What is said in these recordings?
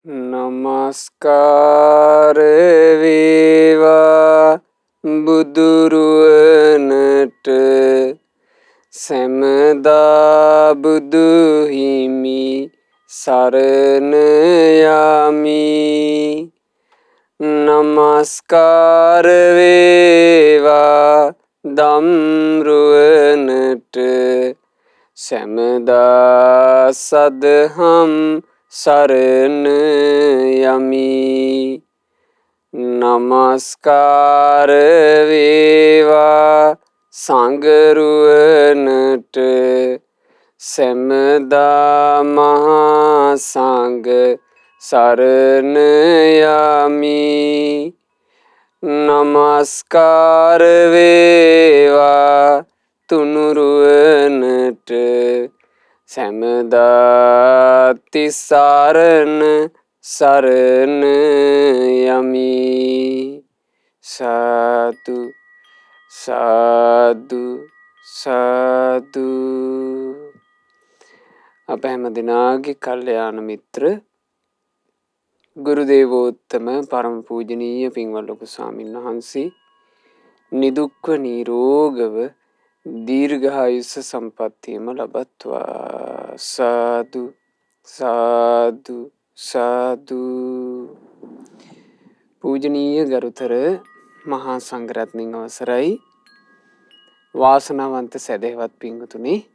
නමස්කාර වේවා බුදුරුවනට සැමදා බුදු හිමි සරණ යමි. නමස්කාර වේවා ධම්රුවනට සැමදා සදහම් සරණ යමි. නමස්කාර වේවා සංඝරුවනට සැමදා මහා සංඝ සරණ යමි. නමස්කාර වේවා තුනුරුවනට සැමදා තිසරණ සරණ යමි. සාදු සාදු සාදු. අප හැම දිනාගේ කල්යාණ මිත්‍ර ගුරු දේවෝත්තම පරම පූජනීය පින්වත් ලොකු ස්වාමීන් වහන්සේ නිදුක්ව නිරෝගව දීර්ඝායුෂ සම්පන්නියම ලබත්වා. සාදු සාදු සාදු. පූජනීය ගරුතර මහා සංඝරත්නයන් අවසරයි. වාසනාවන්ත සදහවත් පින්වතුනි,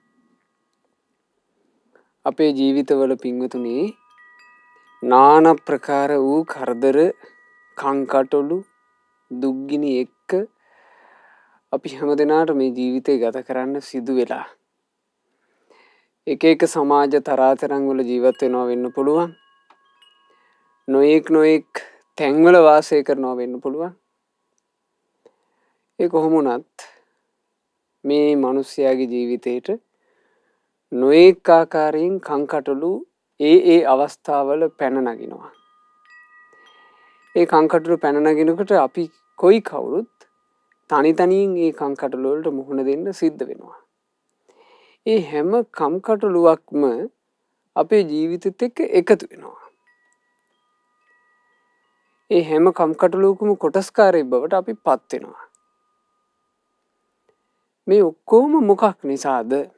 අපේ ජීවිතවල පින්වතුනි නානා ප්‍රකාර වූ කරදර කංකටොළු දුක්ගිනි එක්ක අපි හැමදෙනාට මේ ජීවිතය ගත කරන්න සිදු වෙලා. එක එක සමාජ තරාතරං වල ජීවත් වෙනවා වෙන්න පුළුවන්. නොයෙක් තැන්වල වාසය කරනවා වෙන්න පුළුවන්. ඒ කොහොම වුණත් මේ මිනිස්යාගේ ජීවිතේට නොයෙක් ආකාරයෙන් කංකටොළු ඒ අවස්ථාවල පැන නගිනවා. ඒ කංකටොළු පැන නගිනකොට අපි කොයි කවුරුත් තනි තනියෙන් ඒ කංකටොළු වලට මුහුණ දෙන්න සිද්ධ වෙනවා. ඒ හැම කංකටොළුවක්ම අපේ ජීවිතෙත් එක්ක එකතු වෙනවා. ඒ හැම කංකටොළුවකම කොටස්කාරයෙක් බවට අපි පත් වෙනවා. මේ ඔක්කොම මොකක් නිසාද?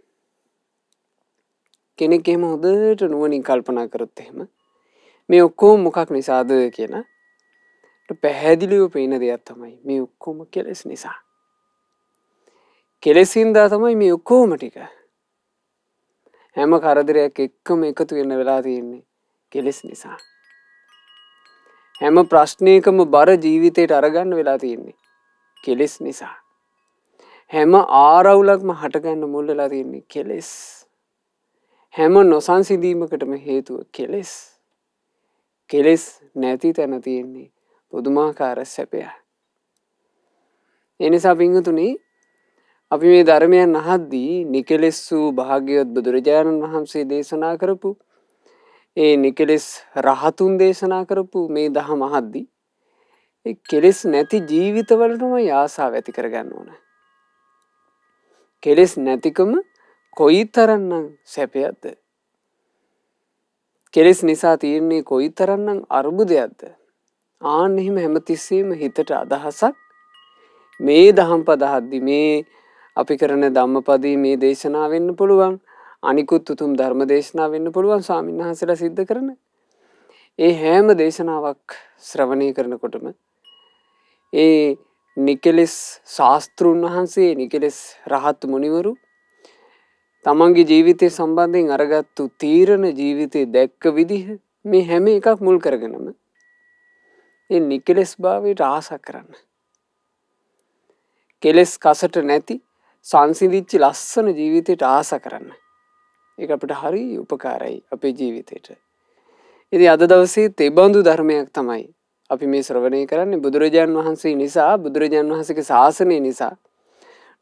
කෙනෙක් එහෙම හොඳට නුවණින් කල්පනා කරොත් එහෙම මේ ඔක්කොම මොකක් නිසාද කියලා පැහැදිලිව පේන දෙයක් තමයි මේ ඔක්කොම කෙලෙස් නිසා. කෙලෙසින්දා තමයි මේ ඔක්කොම ටික. හැම කරදරයක් එක්කම එකතු වෙන්න වෙලා තියෙන්නේ කෙලෙස් නිසා. හැම ප්‍රශ්නයකම බර ජීවිතේට අරගන්න වෙලා තියෙන්නේ කෙලෙස් නිසා. හැම ආරවුලක්ම හටගන්න මුල් වෙලා තියෙන්නේ කෙලෙස්. හැම නොසන්සිඳීමකටම හේතුව කෙලෙස්. කෙලෙස් නැති තැන තියෙන්නේ පුදුමාකාර සැපය. ඒ නිසා පින්වතුනි, අපි මේ ධර්මයන් අහද්දී නිකලෙස් වූ භාග්‍යවත් බුදුරජාණන් වහන්සේ දේශනා කරපු ඒ නිකලෙස් රහතුන් දේශනා කරපු මේ දහම අහද්දී ඒ කෙලෙස් නැති ජීවිතවලටම ආසාව ඇති කරගන්න ඕන. කෙලෙස් නැතිකම කොයිතරම්නම් සැපයක්ද? කෙලෙස් නිසා තියෙන්නේ කොයිතරම්නම් අර්බුදයක්ද? ආන්න එහෙම හැමතිස්සෙම හිතට අදහසක් මේ දහම් පද අහද්දී මේ අපි කරන ධම්මපදයේ මේ දේශනාව වෙන්න පුළුවන්, අනිකුත් උතුම් ධර්ම දේශනාව වෙන්න පුළුවන්, ස්වාමීන් වහන්සේලා සිද්ධ කරන ඒ හැම දේශනාවක් ශ්‍රවණය කරනකොටම ඒ නිකලෙස් ශාස්ත්‍රුන් වහන්සේ, නිකලෙස් රහත් මුනිවරු තමන්ගේ ජීවිතය සම්බන්ධයෙන් අරගත්තු තීරණ, ජීවිතේ දැක්ක විදිහ, මේ හැම එකක් මුල් කරගෙනම ඒ නිකලෙස් භාවයට ආසා කරන්න. කෙලෙස් කසට නැති සංසිඳිච්ච ලස්සන ජීවිතයට ආසා කරන්න. ඒක අපිට හරි උපකාරයි අපේ ජීවිතේට. ඉතින් අද දවසේ තෙබඳු ධර්මයක් තමයි අපි මේ ශ්‍රවණය කරන්නේ. බුදුරජාන් වහන්සේ නිසා, බුදුරජාන් වහන්සේගේ ශාසනය නිසා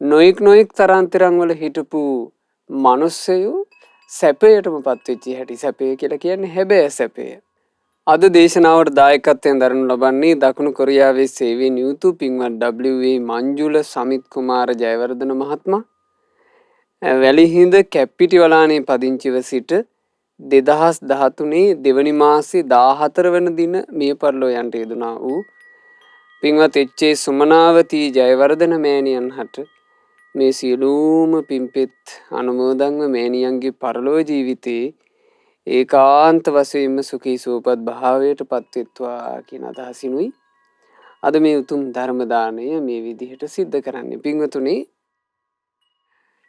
නොයෙක් තරම් වල හිටපු මිනිස්සයෝ සැපයටම පත් වෙච්ච හැටි. සැපය කියලා කියන්නේ හැබෑ සැපය. අද දේශනාවට දායකත්වයෙන් දරනු ලබන්නේ දකුණු කොරියාවේ සේවයෙන් යුතු පින්වත් W.A. මංජුල සමිත් කුමාර ජයවර්ධන මහත්මයා. වැලිහිඳ කැප්පිටිවලානේ පදිංචිව සිට 2013 දෙවනි මාසේ 14 වෙනි දින මිය පරලෝ යන්ට යෙදුනා වූ පින්වත් එච්.ඒ. සුමනාවතී ජයවර්ධන මෑණියන් හට මේ සියලුම පින්පෙත් අනුමෝදන්ව මෑණියන්ගේ පරලෝ ජීවිතේ ඒකාන්ත වශයෙන්ම සුඛී සුවපත් භාවයට පත්වෙත්වා කියන අදහසිනුයි අද මේ උතුම් ධර්ම දාණය මේ විදිහට සිද්ධ කරන්නේ. පින්වතුනි,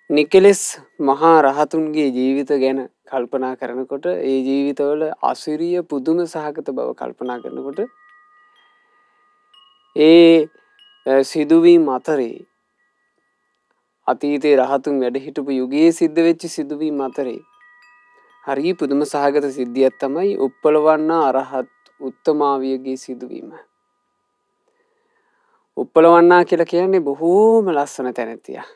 නිකලෙස් මහා රහතුන්ගේ ජීවිත ගැන කල්පනා කරනකොට ඒ ජීවිතවල අසිරිය පුදුම සහගත බව කල්පනා කරනකොට ඒ සිදුවීම් අතරේ අතීතේ රහතුන් වැඩ හිටපු යුගයේ සිද්ධ වෙච්ච සිදුවීම් අතරේ හරි පුදුම සහගත සිද්ධියක් තමයි උප්පලවන්නා අරහත් උත්තමාවියගේ සිදුවීම. උප්පලවන්නා කියලා කියන්නේ බොහෝම ලස්සන තැනැත්තියක්.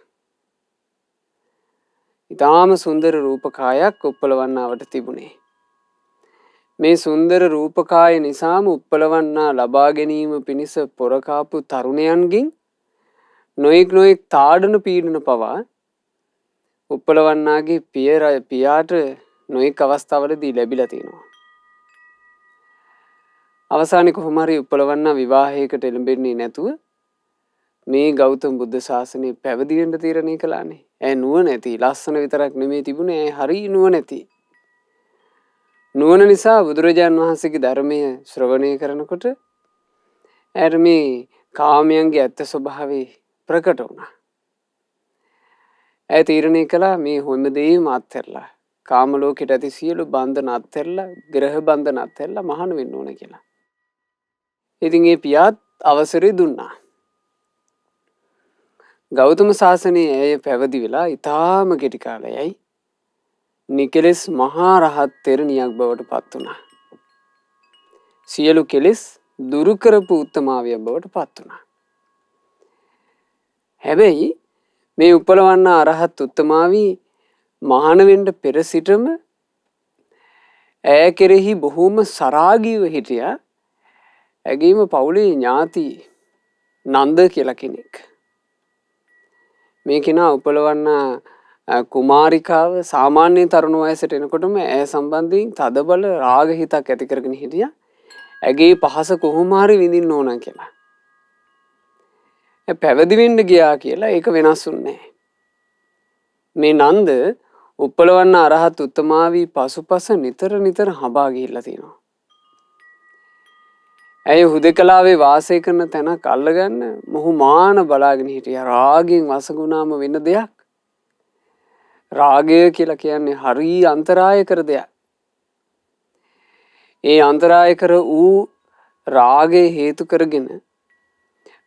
ඉතාම සුන්දර රූපකායක් උප්පලවන්නාවට තිබුණේ. මේ සුන්දර රූපකාය නිසාම උප්පලවන්නා ලබා ගැනීම පිණිස පොරකාපු තරුණයන්ගෙන් නොයෙක් තාඩන පීඩන පවා උප්පලවන්නාගේ පියාට නොයෙක් අවස්ථාවලදී ලැබිලා තියෙනවා. අවසානයේ කොහොම හරි උප්පලවන්නා විවාහයකට එළඹෙන්නේ නැතුව මේ ගෞතම බුද්ධ ශාසනය පැවිදි වෙන්න තීරණය කළානේ. ඇය නුවණැති, ලස්සන විතරක් නෙමෙයි තිබුණේ, ඇය හරි නුවණැති. නුවණ නිසා බුදුරජාන් වහන්සේගේ ධර්මය ශ්‍රවණය කරනකොට ඇයට මේ කාමයන්ගේ ඇත්ත ස්වභාවය ප්‍රකට වුණා. ඇය තීරණය කළා මේ හැමදේම අත්හැරලා කාම ලෝකෙට ඇති සියලු බන්ධන අත්හැරලා, ග්‍රහ බන්ධන අත්හැරලා මහාන වෙන්න ඕන කියලා. ඉතින් ඒ පියාත් අවසරය දුන්නා. ගෞතම ශාසනයේ ඇය පැවිදි වෙලා ඊටාම කෙටි කාලයයි නිකලෙස් මහා රහත් තෙරණියක් බවට පත් වුණා. සියලු කෙලෙස් දුරු කරපු උත්තමාවියක් බවට පත් වුණා. හැබැයි මේ උප්පලවන්නා අරහත් උත්තමාවි මහාන වෙන්න පෙර සිටම ඇය කෙරෙහි බොහෝම සරාගීව හිටියා. ඇගේම පවුලේ ඥාති නන්ද කියලා කෙනෙක්. මේ කෙනා උප්පලවන්නා කුමාරිකාව සාමාන්‍ය තරුණ වයසට එනකොටම ඇය සම්බන්ධයෙන් තදබල රාග හිතක් ඇති කරගෙන හිටියා. ඇගේ පහස කොහොම හරි විඳින්න ඕන කියලා. පැවිදි වෙන්න ගියා කියලා ඒක වෙනස් වුණේ නැහැ. මේ නන්ද උප්පලවන්නා අරහත් උත්තමාවි පසුපස නිතර හඹා ගිහිල්ලා තියෙනවා. ඇය හුදකලාවේ වාසය කරන තැනක් අල්ලගන්න මොහු මාන බලාගෙන හිටියා. රාගයෙන් වසඟුණාම වෙන දෙයක්. රාගය කියලා කියන්නේ හරි අන්තරාය කර දෙයක්. ඒ අන්තරාය කර වූ රාගය හේතු කරගෙන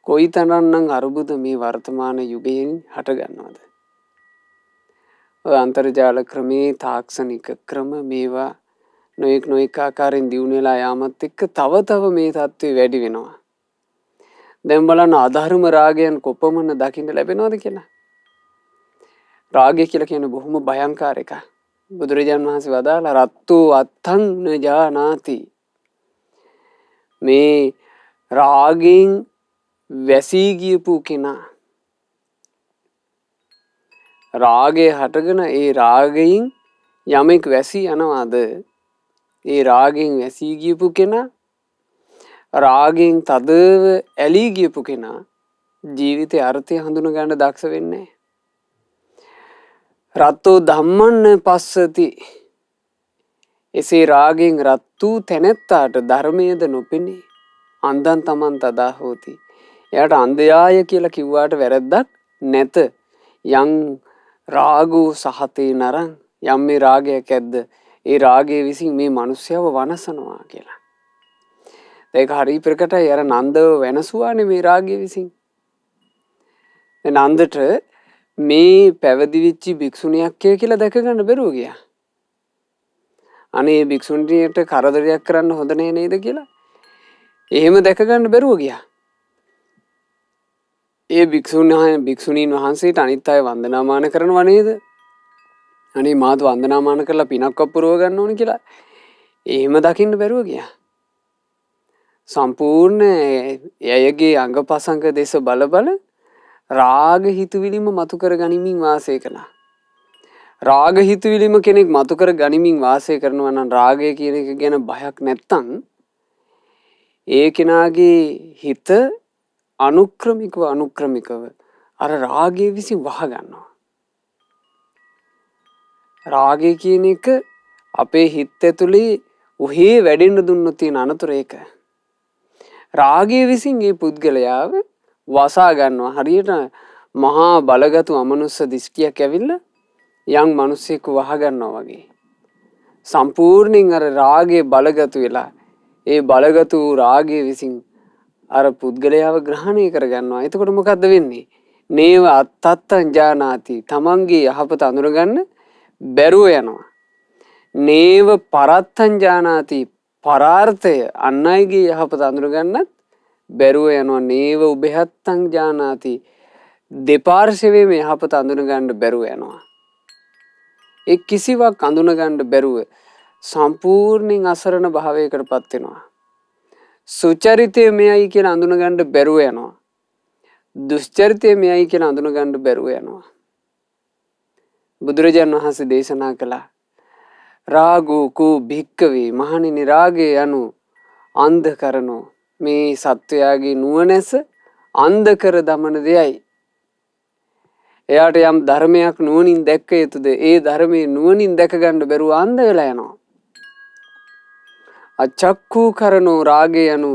කොයිතරම්නම් අරුබුද මේ වර්තමාන යුගයෙන් හටගන්නවද? ඔය අන්තර්ජාල ක්‍රමේ, තාක්ෂණික ක්‍රම මේවා නොයෙක් ආකාරයෙන් දියුණු වෙලා යාමත් එක්ක තව මේ තත්ත්වය වැඩි වෙනවා. දැන් බලන්න අධර්ම රාගයන් කොපමණ දකින්න ලැබෙනවද කියලා. රාගය කියලා කියන්නේ බොහොම භයංකාර එකක්. බුදුරජාණන් වහන්සේ වදාලා රත්තෝ අත්තං නජානාති. මේ රාගයෙන් වැසී ගියපු කෙනා රාගය හටගෙන ඒ රාගයෙන් යමෙක් වැසී යනවාද? ඒ රාගයෙන් වැසී ගියපු කෙනා, රාගයෙන් තදව ඇලී ගියපු කෙනා ජීවිතේ අර්ථය හඳුන ගන්න දක්ෂ වෙන්නේ නැහැ. රත්තෝ ධම්මන්න පස්සති. එසේ රාගයෙන් රත් වූ තැනැත්තාට ධර්මයේද නොපෙනේ. අන්ධන් තමන් තදා හෝති. එයාට අන්ධයාය කියලා කිව්වාට වැරද්දක් නැත. යම් රාගෝ සහතේ නරං. යම් මේ රාගයක් ඇද්ද ඒ රාගය විසින් මේ මිනිස්යව වනසනවා කියලා. ඒක හරි ප්‍රකටයි. අර නන්දව වෙනසුවානේ මේ රාගය විසින්. නන්දට මේ පැවිදි වෙච්ච භික්ෂුණියක් කියලා දැක ගන්න බැරුව ගියා. අනේ භික්ෂුණියට කරදරයක් කරන්න හොඳ නේද කියලා. එහෙම දැක ගන්න බැරුව ගියා. ඒ භික්ෂුණීන් වහන්සේට අනිත් අය වන්දනාමාන කරනවා නේද? අනේ මාත් වන්දනාමාන කරලා පිනක් අපුරව ගන්න ඕන කියලා. එහෙම දකින්න බැරුව ගියා. සම්පූර්ණ එයගේ අංගපසංග දේශ බල රාග හිතුවිලිම මතු කර ගනිමින් වාසය කළා. රාග හිතවිලිම කෙනෙක් මතු කර ගනිමින් වාසය කරනවා නම් රාගය කියන එක ගැන බයක් නැත්තම් ඒ කෙනාගේ හිත අනුක්‍රමිකව අර රාගය විසින් වහ ගන්නවා. රාගය කියන එක අපේ හිත ඇතුලේ උහි වැඩෙන්න දුන්නොත් තියෙන අනතුර ඒක. රාගය විසින් මේ පුද්ගලයාව වසා ගන්නවා. හරියට මහා බලගතු අමනුස්ස දිෂ්ටියක් ඇවිල්ලා යම් මිනිසෙක් වහ ගන්නවා වගේ. සම්පූර්ණයෙන් අර රාගයේ බලගතු වෙලා ඒ බලගතු රාගය විසින් අර පුද්ගලයාව ග්‍රහණය කරගන්නවා. එතකොට මොකද්ද වෙන්නේ? නේව අත්තත්තං ජානාති. තමන්ගේ යහපත අඳුරගන්න බැරුව යනවා. නේව පරත්තං ජානාති. පරාර්ථය අන් අයගේ යහපත අඳුරගන්නත් බැරුව යනවා. නේව උභයත්තං ජානාති. දෙපාර්ශවයේම යහපත අඳුරගන්න බැරුව යනවා. ඒ කිසිවක් අඳුනගන්න බැරුව සම්පූර්ණයෙන් අසරණ භාවයකට පත් වෙනවා. සුචරිතය මෙයයි කියලා අඳුනගන්න බැරුව යනවා. දුෂ්චරිතය මෙයයි කියලා අඳුනගන්න බැරුව යනවා. බුදුරජාණන් වහන්සේ දේශනා කළා රාගෝ කෝ භික්කවේ මහණෙනි රාගය යනු අන්ධ කරනෝ මේ සත්වයාගේ නුවණැස අන්ධ කර දමන දෙයයි. එයාට යම් ධර්මයක් නුවණින් දැක්ක යුතුද ඒ ධර්මයේ නුවණින් දැක ගන්න බැරුව අන්ධ වෙලා යනවා. අචක්ඛු කරනෝ රාගය යනු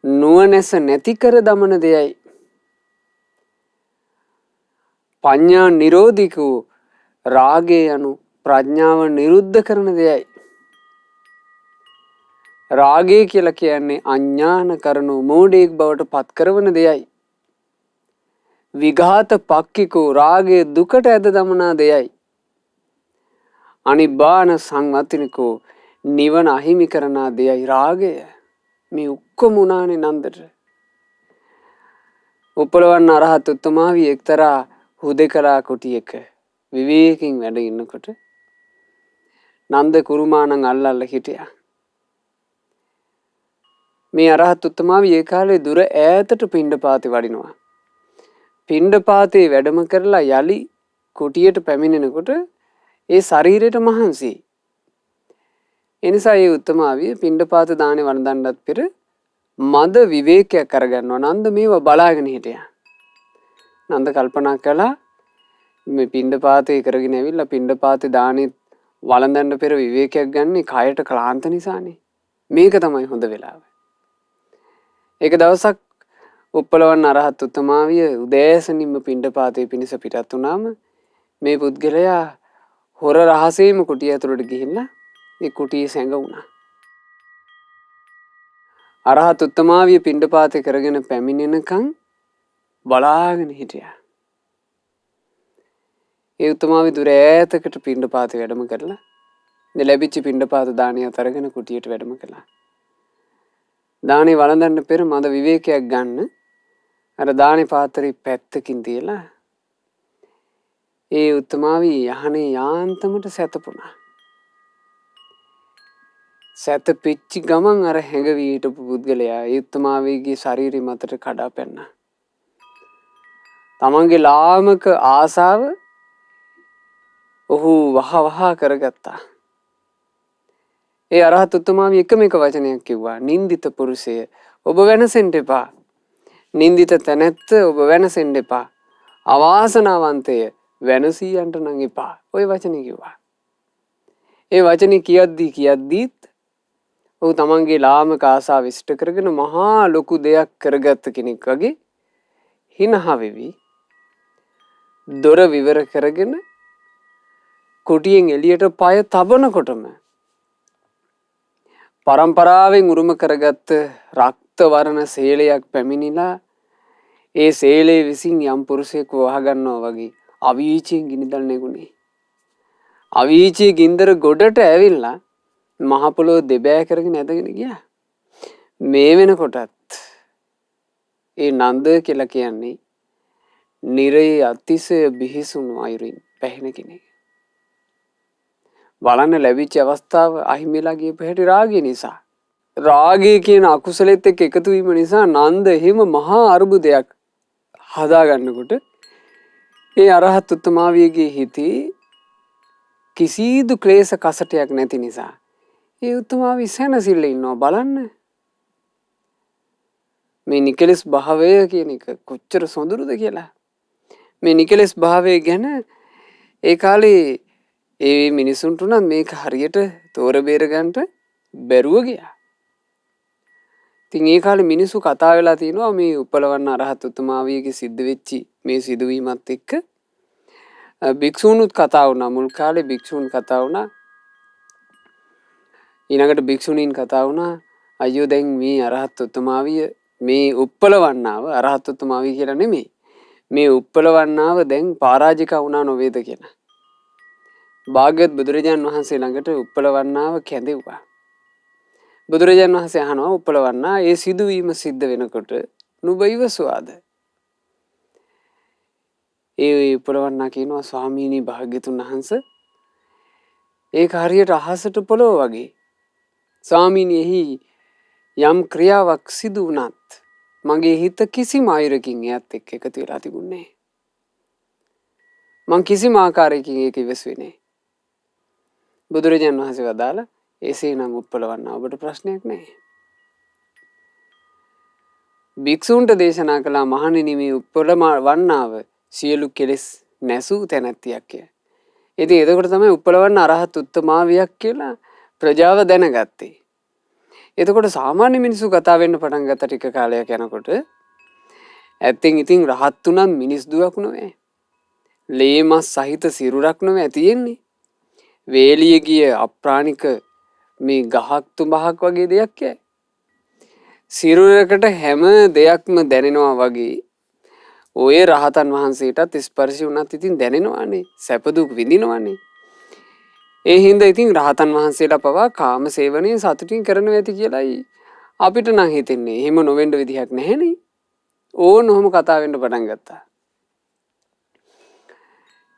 නුවණැස නැති කර දමන දෙයයි. පඤ්ඤා නිරෝධිකෝ රාගය යනු ප්‍රඥාව නිරුද්ධ කරන දෙයයි. රාගය කියලා කියන්නේ අඥාන කරනෝ මෝඩයෙක් බවට පත් කරන දෙයයි. විඝාත පක්ඛිකෝ රාගය දුකට ඇද දමනා දෙයයි. අනිබ්බාන සංවතිනිකෝ නිවන අහිමි කරන දෙයයි රාගය. මේ ඔක්කොම උනානේ නන්දට. උපලවන්න අරහත් උත්තමාවිය එක්තරා හුදෙකලා කුටියක විවේකයෙන් වැඩ ඉන්නකොට නන්ද කුරුමාණන් අල්ලල්ලා හිටියා. මේ අරහත් උත්තමාවිය ඒ කාලේ දුර ඈතට පිණ්ඩපාතේ වඩිනවා. පිණ්ඩපාතේ වැඩම කරලා යලි කුටියට පැමිණෙනකොට ඒ ශරීරයට මහන්සි. එනිසා ඒ උත්තමාවිය පිණ්ඩපාත දානේ වන්දනටත් පෙර මද විවේකයක් කරගන්නවා. නන්ද මේව බලාගෙන හිටියා. නන්ද කල්පනා කළා මේ පිණ්ඩපාතේ කරගෙන ඇවිල්ලා පිණ්ඩපාතේ දානේ වළඳන්න පෙර විවේකයක් ගන්න කයට ක්ලාන්ත නිසානේ. මේක තමයි හොඳ වෙලාව. එක දවසක් උප්පලවන්න අරහත් උත්තමාවිය උදෑසනින්ම පිණ්ඩපාතේ පිණිස පිටත් වුණාම මේ පුද්ගලයා හොර රහසේම කුටිය ඇතුළට ගිහිල්ලා ඒ කුටියේ සැඟවුණා. අරහත් උත්තමාවිය පිණ්ඩපාතේ කරගෙන පැමිණෙනකන් බලාගෙන හිටියා. ඒ උත්තමාවිය දුර ඈතකට පිණ්ඩපාතේ වැඩම කරලා ලැබිච්ච පිණ්ඩපාත දානිය අරගෙන කුටියට වැඩම කළා. දානේ වළඳන්න පෙර මද විවේකයක් ගන්න අර දානේ පාත්‍රේ පැත්තකින් තියලා ඒ උත්තමාවිය යහනේ යාන්තමට සැතපුණා. සැතපෙච්ච ගමන් අර හැඟවි හිටපු පුද්ගලයා ඒ උත්තමාවියගේ ශරීරය මතට කඩා පැන්නා. තමන්ගේ ලාමක ආසාව ඔහු වහ කරගත්තා. ඒ අරහත් උත්තමාවිය එකම එක වචනයක් කිව්වා. නින්දිත පුරුෂය ඔබ වෙනසෙන්න එපා. නින්දිත තැනැත්ත ඔබ වෙනසෙන්න එපා. අවාසනාවන්තය වෙනසී යන්න නම් එපා. ওই වචනේ කිව්වා. ඒ වචනේ කියද්දීත් ඔහු තමන්ගේ ලාමක ආසාව ඉෂ්ට කරගෙන මහා ලොකු දෙයක් කරගත්ත කෙනෙක් වගේ හිනහ වෙවි දොර විවර කරගෙන කුටියෙන් එළියට පය තබනකොටම පරම්පරාවෙන් උරුම කරගත්ත රක්ත වර්ණ සේලයක් පැමිණිලා ඒ සේලේ විසින් යම් පුරුෂයෙක් වහගන්නවා වගේ අවීචයෙන් ගිනිදල් නැගුණේ. අවීචයේ ගින්දර ගොඩට ඇවිල්ලා මහ පොළොව දෙබෑ කරගෙන ඇදගෙන ගියා. මේ වෙනකොටත් ඒ නන්ද කියලා කියන්නේ නිරේ අතිශය බිහිසුණු අයුරින් පැහැෙන කෙනෙක්. බලන්න ලැබිච්ච අවස්ථාව අහිමිලා ගියපු හැටි රාගය නිසා. රාගය කියන අකුසලෙත් එක්ක එකතු වීම නිසා නන්ද එහෙම මහා අරුබුදයක් හදාගන්නකොට ඒ අරහත් උත්තමාවියගේ හිතේ කිසිදු ක්ලේශ කසටයක් නැති නිසා ඒ උතුමාව සැනසෙල්ල ඉන්නවා බලන්න. මේ නිකලස් භාවය කියන එක කොච්චර සොඳුරුද කියලා. මේ නිකලස් භාවය ගැන ඒ කාලේ ඒ මිනිසුන්ට උනත් මේක හරියට තෝර බේර ගන්නට බැරුව ගියා. ඉතින් ඒ කාලේ මිනිස්සු කතා වෙලා තිනවා මේ උපලවන්න අරහත් උතුමාවියගේ සිද්ධ වෙච්චි මේ සිදුවීමත් එක්ක භික්ෂූනුත් කතා වුණා. මුල් කාලේ භික්ෂූන් කතා වුණා. ඊළඟට භික්ෂුණීන් කතා වුණා අයියෝ දැන් මේ අරහත් උතුමාවිය මේ උප්පලවන්නාව අරහත් උතුමාවිය කියලා නෙමෙයි. මේ උප්පලවන්නාව දැන් පරාජික වුණා නොවේද කියලා. භාග්‍යවත් බුදුරජාන් වහන්සේ ළඟට උප්පලවන්නාව කැඳෙව්වා. බුදුරජාන් වහන්සේ අහනවා උප්පලවන්නා ඒ සිදුවීම සිද්ධ වෙනකොට නුඹ ඉවසුවාද? ඒ උප්පලවන්නා කියනවා ස්වාමීනි භාග්‍යතුන් වහන්සේ ඒක හරියට අහසට පොළොව වගේ. ස්වාමීනි එහි යම් ක්‍රියාවක් සිදු වුණත් මගේ හිත කිසිම අයුරකින් එයත් එක්ක එකතු වෙලා තිබුණේ නැහැ. මං කිසිම ආකාරයකින් ඒක ඉවසුවේ නැහැ. බුදුරජාණන් වහන්සේ වදාලා එසේනම් උප්පලවන්නා ඔබට ප්‍රශ්නයක් නැහැ. භික්ෂූන්ට දේශනා කළා මහණෙනි මේ උප්පලවන්නාව සියලු කෙලෙස් නැසූ තැනැත්තියක් කිය. ඉතින් එතකොට තමයි උප්පලවන්න අරහත් උත්තමාවියක් කියලා ප්‍රජාව දැනගත්තේ. එතකොට සාමාන්‍ය මිනිස්සු කතා වෙන්න පටන් ගත්ත ටික කාලයක් යනකොට ඇත්තෙන් ඉතින් රහත් උනන් මිනිස් දුවක් නෙවෙයි. ලේමස් සහිත සිරුරක් නෙවෙයි තියෙන්නේ. වේලිය ගිය අප්‍රාණික මේ ගහක් තුඹහක් වගේ දෙයක් යයි. සිරුරකට හැම දෙයක්ම දැනෙනවා වගේ ඔය රහතන් වහන්සේටත් ස්පර්ශي වුණත් ඉතින් දැනෙනවානේ. සැප දුක් විඳිනවානේ. ඒ හින්දා ඉතින් රහතන් වහන්සේලා පවා කාම සේවනයේ සතුටින් කරනවා ඇති කියලායි අපිට නම් හිතෙන්නේ. එහෙම නොවෙන්න විදිහක් නැහැනේ. ඕනෝම කතා වෙන්න පටන් ගත්තා.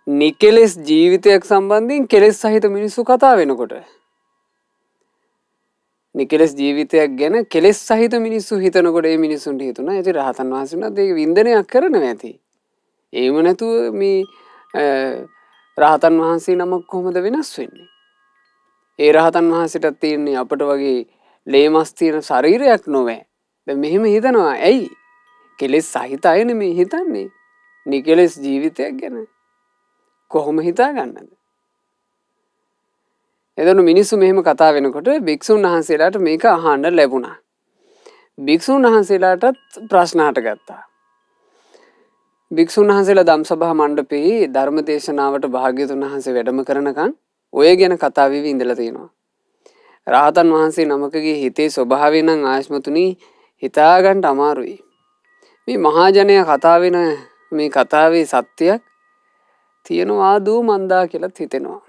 නිකලස් ජීවිතයක් සම්බන්ධයෙන් කෙලස් සහිත මිනිස්සු කතා වෙනකොට නිකලස් ජීවිතයක් ගැන කෙලස් සහිත මිනිස්සු හිතනකොට ඒ මිනිස්සුන්ට හිතුණා ඉතින් රහතන් වහන්සේලාත් ඒක වින්දනයක් කරනවා ඇති. ඒව නැතුව මේ රහතන් වහන්සේ නමක් කොහොමද වෙනස් වෙන්නේ? ඒ රහතන් වහන්සේටත් තියෙන්නේ අපට වගේ ලේමස් තියෙන ශරීරයක් නොවේ. දැන් මෙහෙම හිතනවා. ඇයි? කෙලෙස් සහිත අය නෙමේ හිතන්නේ. නිකලස් ජීවිතයක් ගැන. කොහොම හිතා ගන්නද? එතන මිනිස්සු මෙහෙම කතා වෙනකොට භික්ෂුන් වහන්සේලාට මේක අහන්න ලැබුණා. භික්ෂුන් වහන්සේලාටත් ප්‍රශ්න හටගත්තා. භික්ෂුන් වහන්සේලා ධම්සභා මණ්ඩපේ ධර්ම දේශනාවට භාග්‍යතුන් වහන්සේ වැඩම කරනකන් ඔය ගැන කතා වෙවි ඉඳලා තියෙනවා. රහතන් වහන්සේ නමකගේ හිතේ ස්වභාවය නම් ආයස්මතුනි හිතා ගන්න අමාරුයි. මේ මහා ජනයා කතා වෙන මේ කතාවේ සත්‍යයක් තියනවා දූ මන්දා කියලා හිතෙනවා.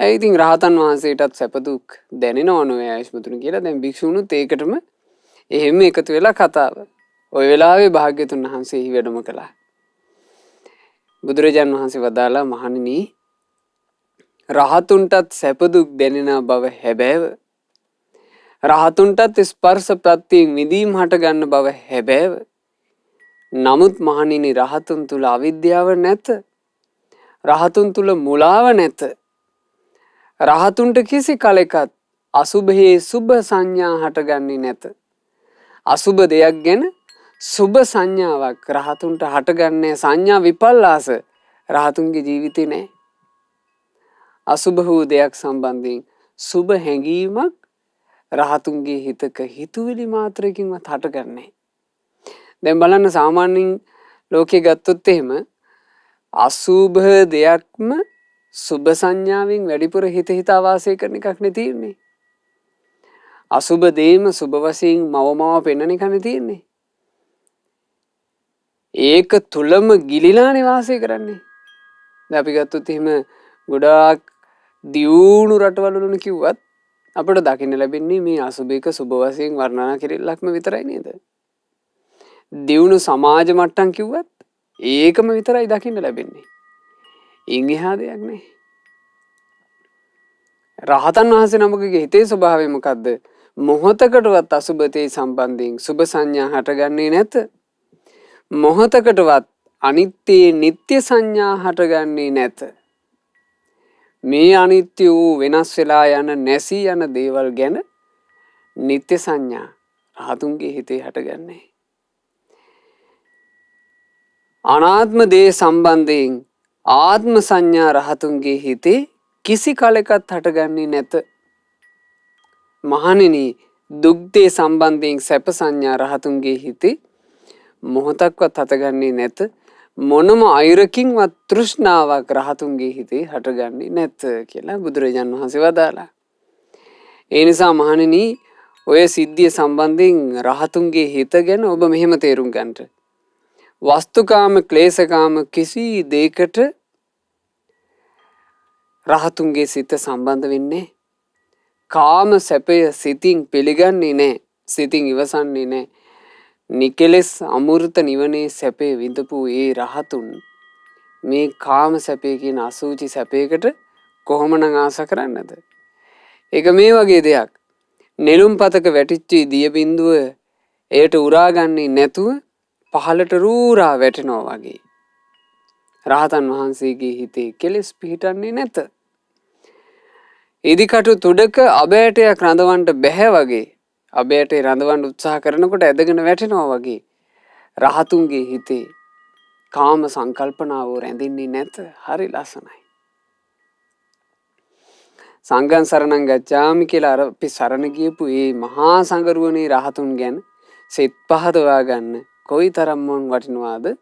ඒ ඉතින් රහතන් වහන්සේටත් සැප දුක් දැනෙනව නෝ ආයස්මතුනි කියලා දැන් භික්ෂුණුත් ඒකටම එහෙම එකතු වෙලා කතාව. ওই වෙලාවේ භාග්‍යතුන් වහන්සේ වැඩම කළා. බුදුරජාන් වහන්සේ වදාලා මහණෙනි රහතුන්ටත් සැප දුක් දැනෙන බව හැබෑව. රහතුන්ටත් ස්පර්ශ ප්‍රත්‍යයෙන් විඳීම් හට ගන්න බව හැබෑව. නමුත් මහණෙනි රහතුන් තුල අවිද්‍යාව නැත. රහතුන් තුල මුලාව නැත. රහතුන්ට කිසි කලෙකත් අසුභයේ සුභ සංඥා හටගන්නේ නැත. අසුභ දෙයක් ගැන සුභ සංඥාවක් රහතුන්ට හටගන්නේ සංඥා විපල්ලාස රහතුන්ගේ ජීවිතේ නැහැ. අසුභ වූ දෙයක් සම්බන්ධයෙන් සුභ හැඟීමක් රහතුන්ගේ හිතක හිතුවිලි මාත්‍රයකින්වත් හටගන්නේ. දැන් බලන්න සාමාන්‍යයෙන් ලෝකේ ගත්තොත් එහෙම අසුභ දෙයක්ම සුභ සංඥාවෙන් වැඩිපුර හිතා වාසය කරන එකක් නේ තියෙන්නේ. අසුභ දේම සුභ වශයෙන් මවමව පෙන්වන එක නේ තියෙන්නේ. ඒක තුලම ගිලිලානේ වාසය කරන්නේ. දැන් අපි ගත්තොත් එහෙම ගොඩාක් දියුණු රටවල කිව්වත් අපිට දකින්න ලැබෙන්නේ මේ අසුභයක සුභ වශයෙන් වර්ණනා කෙරෙල්ලක්ම විතරයි නේද? දියුණු සමාජ මට්ටම් කිව්වත් ඒකම විතරයි දකින්න ලැබෙන්නේ. ඉන් එහා දෙයක් නෑ. රහතන් වහන්සේ නමකගේ හිතේ ස්වභාවය මොකද්ද? මොහතකටවත් අසුභතේ සම්බන්ධයෙන් සුභ සංඥා හටගන්නේ නැත. මොහතකටවත් අනිත්‍ය නিত্য සංඥා හටගන්නේ නැත. මේ අනිත්‍ය වූ වෙනස් වෙලා යන නැසී යන දේවල් ගැන නිත්‍ය සංඥා රහතුන්ගේ හිතේ හටගන්නේ. අනාත්ම දේ සම්බන්ධයෙන් ආත්ම සංඥා රහතුන්ගේ හිතේ කිසි කලකත් හටගන්නේ නැත. මහණෙනි, දුක් දේ සම්බන්ධයෙන් සැප සංඥා රහතුන්ගේ හිතේ මොහොතක්වත් හටගන්නේ නැත. මොනම අයුරකින්වත් තෘෂ්ණාවක් රහතුන්ගේ හිතේ හටගන්නේ නැත කියලා බුදුරජාන් වහන්සේ වදාළා. ඒ නිසා මහණෙනි, ඔය සිද්ධිය සම්බන්ධයෙන් රහතුන්ගේ හිත ගැන ඔබ මෙහෙම තේරුම් ගන්නට. වස්තුකාම ක්ලේශකාම කිසි දෙයකට රහතුන්ගේ සිත සම්බන්ධ වෙන්නේ. කාම සැපය සිතින් පිළිගන්නේ නැහැ. සිතින් ඉවසන්නේ නැහැ. නිකලෙස් අමෘත නිවනේ සැපේ විඳපු ඒ රහතුන් මේ කාම සැපේ කියන අසුචි සැපයකට කොහොමනම් ආස කරන්නද? ඒක මේ වගේ දෙයක්. නෙළුම් පතක වැටිච්ච දිය බිඳුව එයට උරාගන්නේ නැතුව පහළට රූරා වැටෙනවා වගේ. රහතන් වහන්සේගේ හිතේ කෙලෙස් පිහිටන්නේ නැත. ඉදිකටු තුඩක අබෑටයක් රඳවන්න බැහැ වගේ. අබෑටේ රඳවන්න උත්සාහ කරනකොට ඇදගෙන වැටෙනවා වගේ. රහතුන්ගේ හිතේ කාම සංකල්පනාව රැඳෙන්නේ නැත. හරි ලස්සනයි. සංඝං සරණං ගච්ඡාමි කියලා අපි සරණ ගියපු මේ මහා සංගරුවනේ රහතුන් ගැන සිත් පහදවා ගන්න කොයිතරම් වටිනවද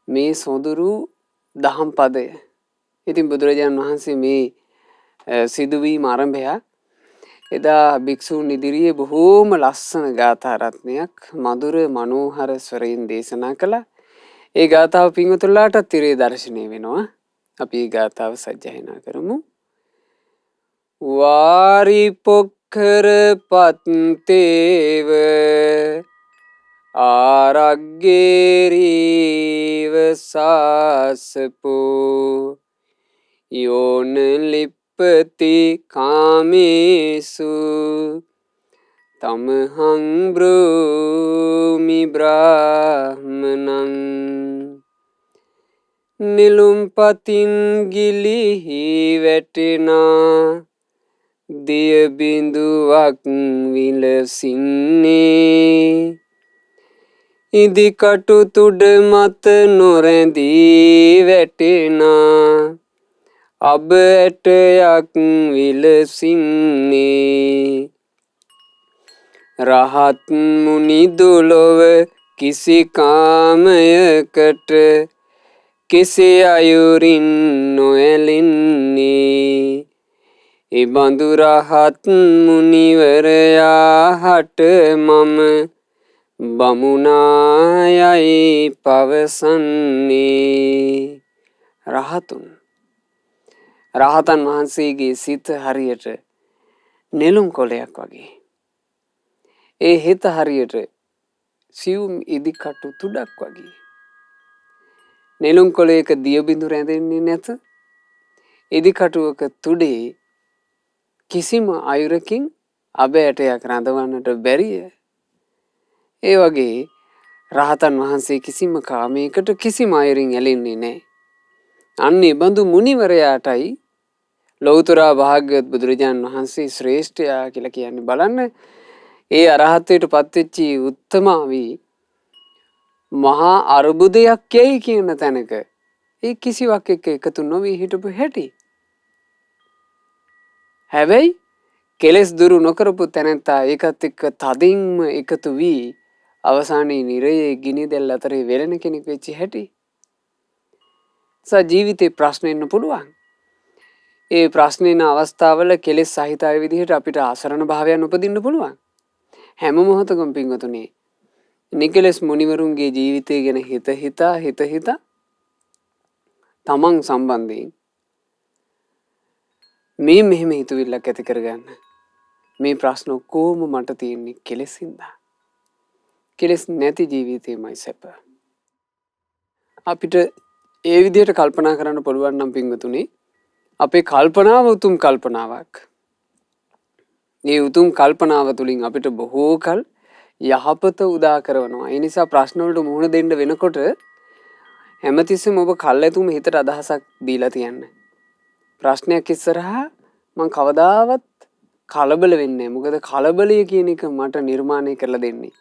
මේ සොඳුරු දහම් පදය. ඉතින් බුදුරජාණන් වහන්සේ මේ සිදුවීම ආරම්භය එදා භික්ෂූන් ඉදිරියේ බොහෝම ලස්සන ගාථා රත්නයක් මధుර මනෝහර ස්වරයෙන් දේශනා කළා. ඒ ගාථාව පින්වතුන්ලාට තිරේ දර්ශනය වෙනවා. අපි මේ ගාථාව සජ්ජායනා කරමු. වාරිපොක්ඛර පත්තේව ආරග්ගේරීව සාසපෝ යෝන ලිප්පති කාමේසු තමහං බ්‍රෝමි බ්‍රාහ්මනං නිලුම්පතින් ගිලිහි වැටෙනා දිය බිඳුවක් විලසින්නේ ඉදිකටු තුඩ මත නොරැඳී වැටෙනා අබ ඇටයක් විලසින්නේ රහත් මුනි දුලොව කිසි කාමයකට කිසි අයුරින් නොඇලෙන්නේ එබඳු රහත් මුනිවරයා හට මම බමුණායයි පවසන්නේ. රහතන් වහන්සේගේ සිත හරියට නෙළුම් කොළයක් වගේ. ඒ හිත හරියට සියුම් ඉදිකටු තුඩක් වගේ. නෙළුම් කොළයක දිය බිඳු රැඳෙන්නේ නැත. ඉදිකටුවක තුඩේ කිසිම අයුරකින් අබ ඇටයක් රඳවන්නට බැරිය. ඒ වගේ රහතන් වහන්සේ කිසිම කාමයකට කිසිම අයුරින් ඇලෙන්නේ නැහැ. අන්න ඒ බඳු මුනිවරයාටයි ලෞතර භාග්‍යවත් බුදුරජාණන් වහන්සේ ශ්‍රේෂ්ඨයා කියලා කියන්නේ. බලන්න, ඒ අරහත්ත්වයට පත්වෙච්ච උත්තමාවි මහා අර්බුදයක් යයි කියන තැනක ඒ කිසිවක් එක්ක එකතු නොවී හිටපු හැටි. හැබැයි කෙලෙස් දුරු නොකරපු තැනැත්තා ඒකත් එක්ක තදින්ම එකතු වී අවසානයේ නිරයේ ගිනි දැල් අතරේ වෙලෙන කෙනෙක් වෙච්ච හැටි. ජීවිතේ ප්‍රශ්න එන්න පුළුවන්. ඒ ප්‍රශ්න එන අවස්ථාවල කෙලෙස් සහිත අය විදිහට අපිට අසරණ භාවයන් උපදින්න පුළුවන්. හැම මොහොතකම පින්වතුනි, නිකලස් මුනිවරුන්ගේ ජීවිතය ගැන හිත හිතා තමන් සම්බන්ධයෙන් මේ මෙහෙම හිතුවිල්ලක් ඇති කරගන්න. මේ ප්‍රශ්න ඔක්කොම මට තියෙන්නේ කෙලෙස් හින්දා. කෙලෙස් නැති ජීවිතේමයි සැප. අපිට ඒ විදිහට කල්පනා කරන්න පුළුවන් නම් පින්වතුනි, අපේ කල්පනාව උතුම් කල්පනාවක්. මේ උතුම් කල්පනාව තුළින් අපිට බොහෝ කල් යහපත උදා කරනවා. ඒ නිසා ප්‍රශ්න වලට මුහුණ දෙන්න වෙනකොට හැමතිස්සෙම ඔබ කල්ැතුම හිතට අදහසක් දීලා තියන්න. ප්‍රශ්නයක් ඉස්සරහා මං කවදාවත් කලබල වෙන්නේ නැහැ. මොකද කලබලය කියන එක මට නිර්මාණය කරලා දෙන්නේ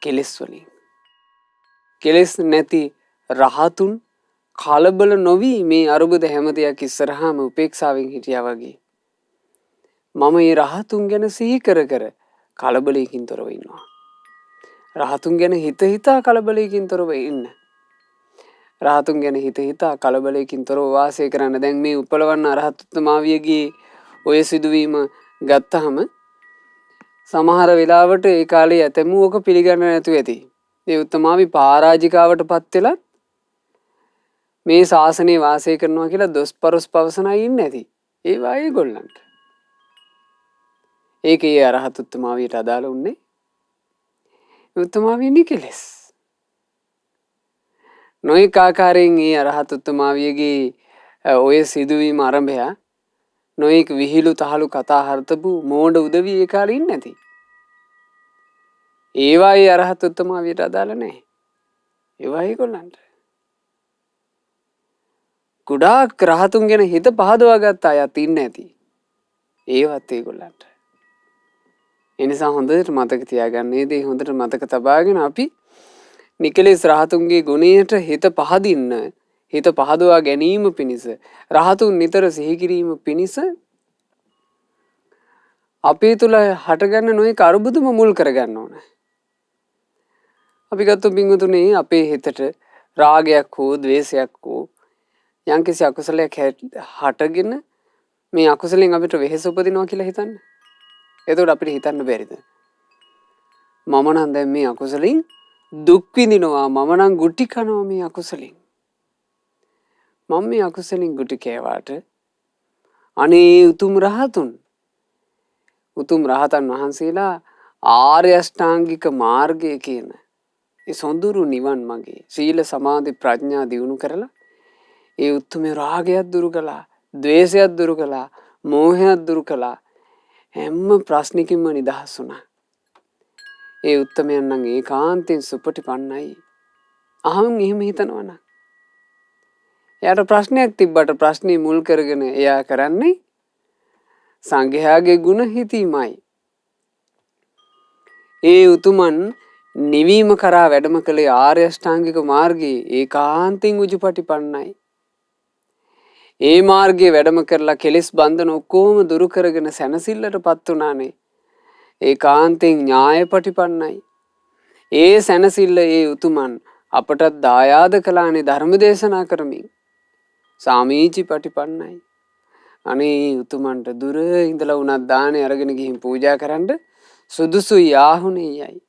කෙලෙස් වලින්. කෙලෙස් නැති රහතුන් කලබල නොවි මේ අරුබුද හැම දෙයක් ඉස්සරහාම උපේක්ෂාවෙන් හිටියා වගේ. මම මේ රහතුන් ගැන සිහි කර කර කලබලයකින් තොරව ඉන්නවා. රහතුන් ගැන හිත හිතා කලබලයකින් තොරව ඉන්න. රහතුන් ගැන හිත හිතා කලබලයකින් තොරව වාසය කරන්න. දැන් මේ උපලවන්න අරහත් උත්තමාවියගේ ඔය සිදුවීම ගත්තහම සමහර වෙලාවට ඒ කාලේ ඇතැමු ඕක පිළිගන්නේ නැතුව ඇති. මේ උත්තමාවි පරාජිකාවට පත් වෙලා මේ ශාසනයේ වාසය කරනවා කියලා දොස්පරොස් පවසන අය ඉන්නේ නැති. ඒ වායේ ගොල්ලන්ට. ඒකේ අරහත් උත්තමාවියට අදාළ උන්නේ උත්තමාවිය නිකලස්. නොයෙක් ආකාරයෙන් මේ අරහත් උත්තමාවියගේ ඔය සිදුවීම ආරම්භය නොයෙක් විහිළු තහළු කතා හර්තපු මෝඩ උදවි ඒ කාලේ ඉන්නේ නැති. ඒවායේ අරහත් උත්තමාවියට අදාළ නැහැ. ඒවා ඒගොල්ලන්ට. ගොඩාක් රහතුන් ගැන හිත පහදවා ගත්ත අයත් ඉන්නේ නැති. ඒවත් ඒගොල්ලන්ට. ඒ නිසා හොඳට මතක තියාගන්න. මේ දේ හොඳට මතක තබාගෙන අපි නිකලෙස් රහතුන්ගේ ගුණයට හිත පහදින්න, හිත පහදවා ගැනීම පිණිස, රහතුන් නිතර සිහි කිරීම පිණිස අපේ තුල හටගන්න නොයෙක් අරුබුදම මුල් කරගන්න ඕන. අපි ගත්ත බින්දුනේ අපේ හිතට රාගයක් හෝ ද්වේෂයක් හෝ යම්කිසි අකුසලයක් හටගෙන මේ අකුසලෙන් අපිට වෙහෙස උපදිනවා කියලා හිතන්න. එතකොට අපිට හිතන්න බැරිද? මම නම් දැන් මේ අකුසලෙන් දුක් විඳිනවා. මම නම් ගුටි කනවා මේ අකුසලෙන්. මම මේ අකුසලෙන් ගුටි කෑවාට අනේ උතුම් රහතුන් වහන්සේලා ආර්ය අෂ්ටාංගික මාර්ගය කියන ඒ සොඳුරු නිවන් මාගේ සීල සමාධි ප්‍රඥා දියුණු කරලා ඒ උතුමේ රාගයක් දුරු කළා, ද්වේෂයක් දුරු කළා, මෝහයක් දුරු කළා. හැම ප්‍රශ්නකින්ම නිදහස් වුණා. ඒ උත්තමයන් නම් ඒකාන්තයෙන් සුපටිපන්නයි. අහම් එහෙම හිතනවනම් එයාට ප්‍රශ්නයක් තිබ්බට ප්‍රශ්නේ මුල් කරගෙන එයා කරන්නේ සංඝයාගේ ගුණ හිතීමයි. ඒ උතුමන් නිවීම කරා වැඩම කළේ ආර්ය අෂ්ටාංගික මාර්ගයේ ඒකාන්තයෙන් උජුපටිපන්නයි. ඒ මාර්ගයේ වැඩම කරලා කෙලෙස් බන්ධන ඔක්කොම දුරු කරගෙන සැනසෙල්ලටපත් උනානේ. ඒකාන්තයෙන් ඥායපටිපන්නයි. ඒ සැනසෙල්ල ඒ උතුමන් අපට දායාද කළානේ ධර්ම දේශනා කරමින්. සාමීචි පටිපන්නයි. අනේ උතුමන්ට දුර ඉඳලා උනත් දානේ අරගෙන ගිහින් පූජා කරන්න සුදුසුයි ආහුණේයයි.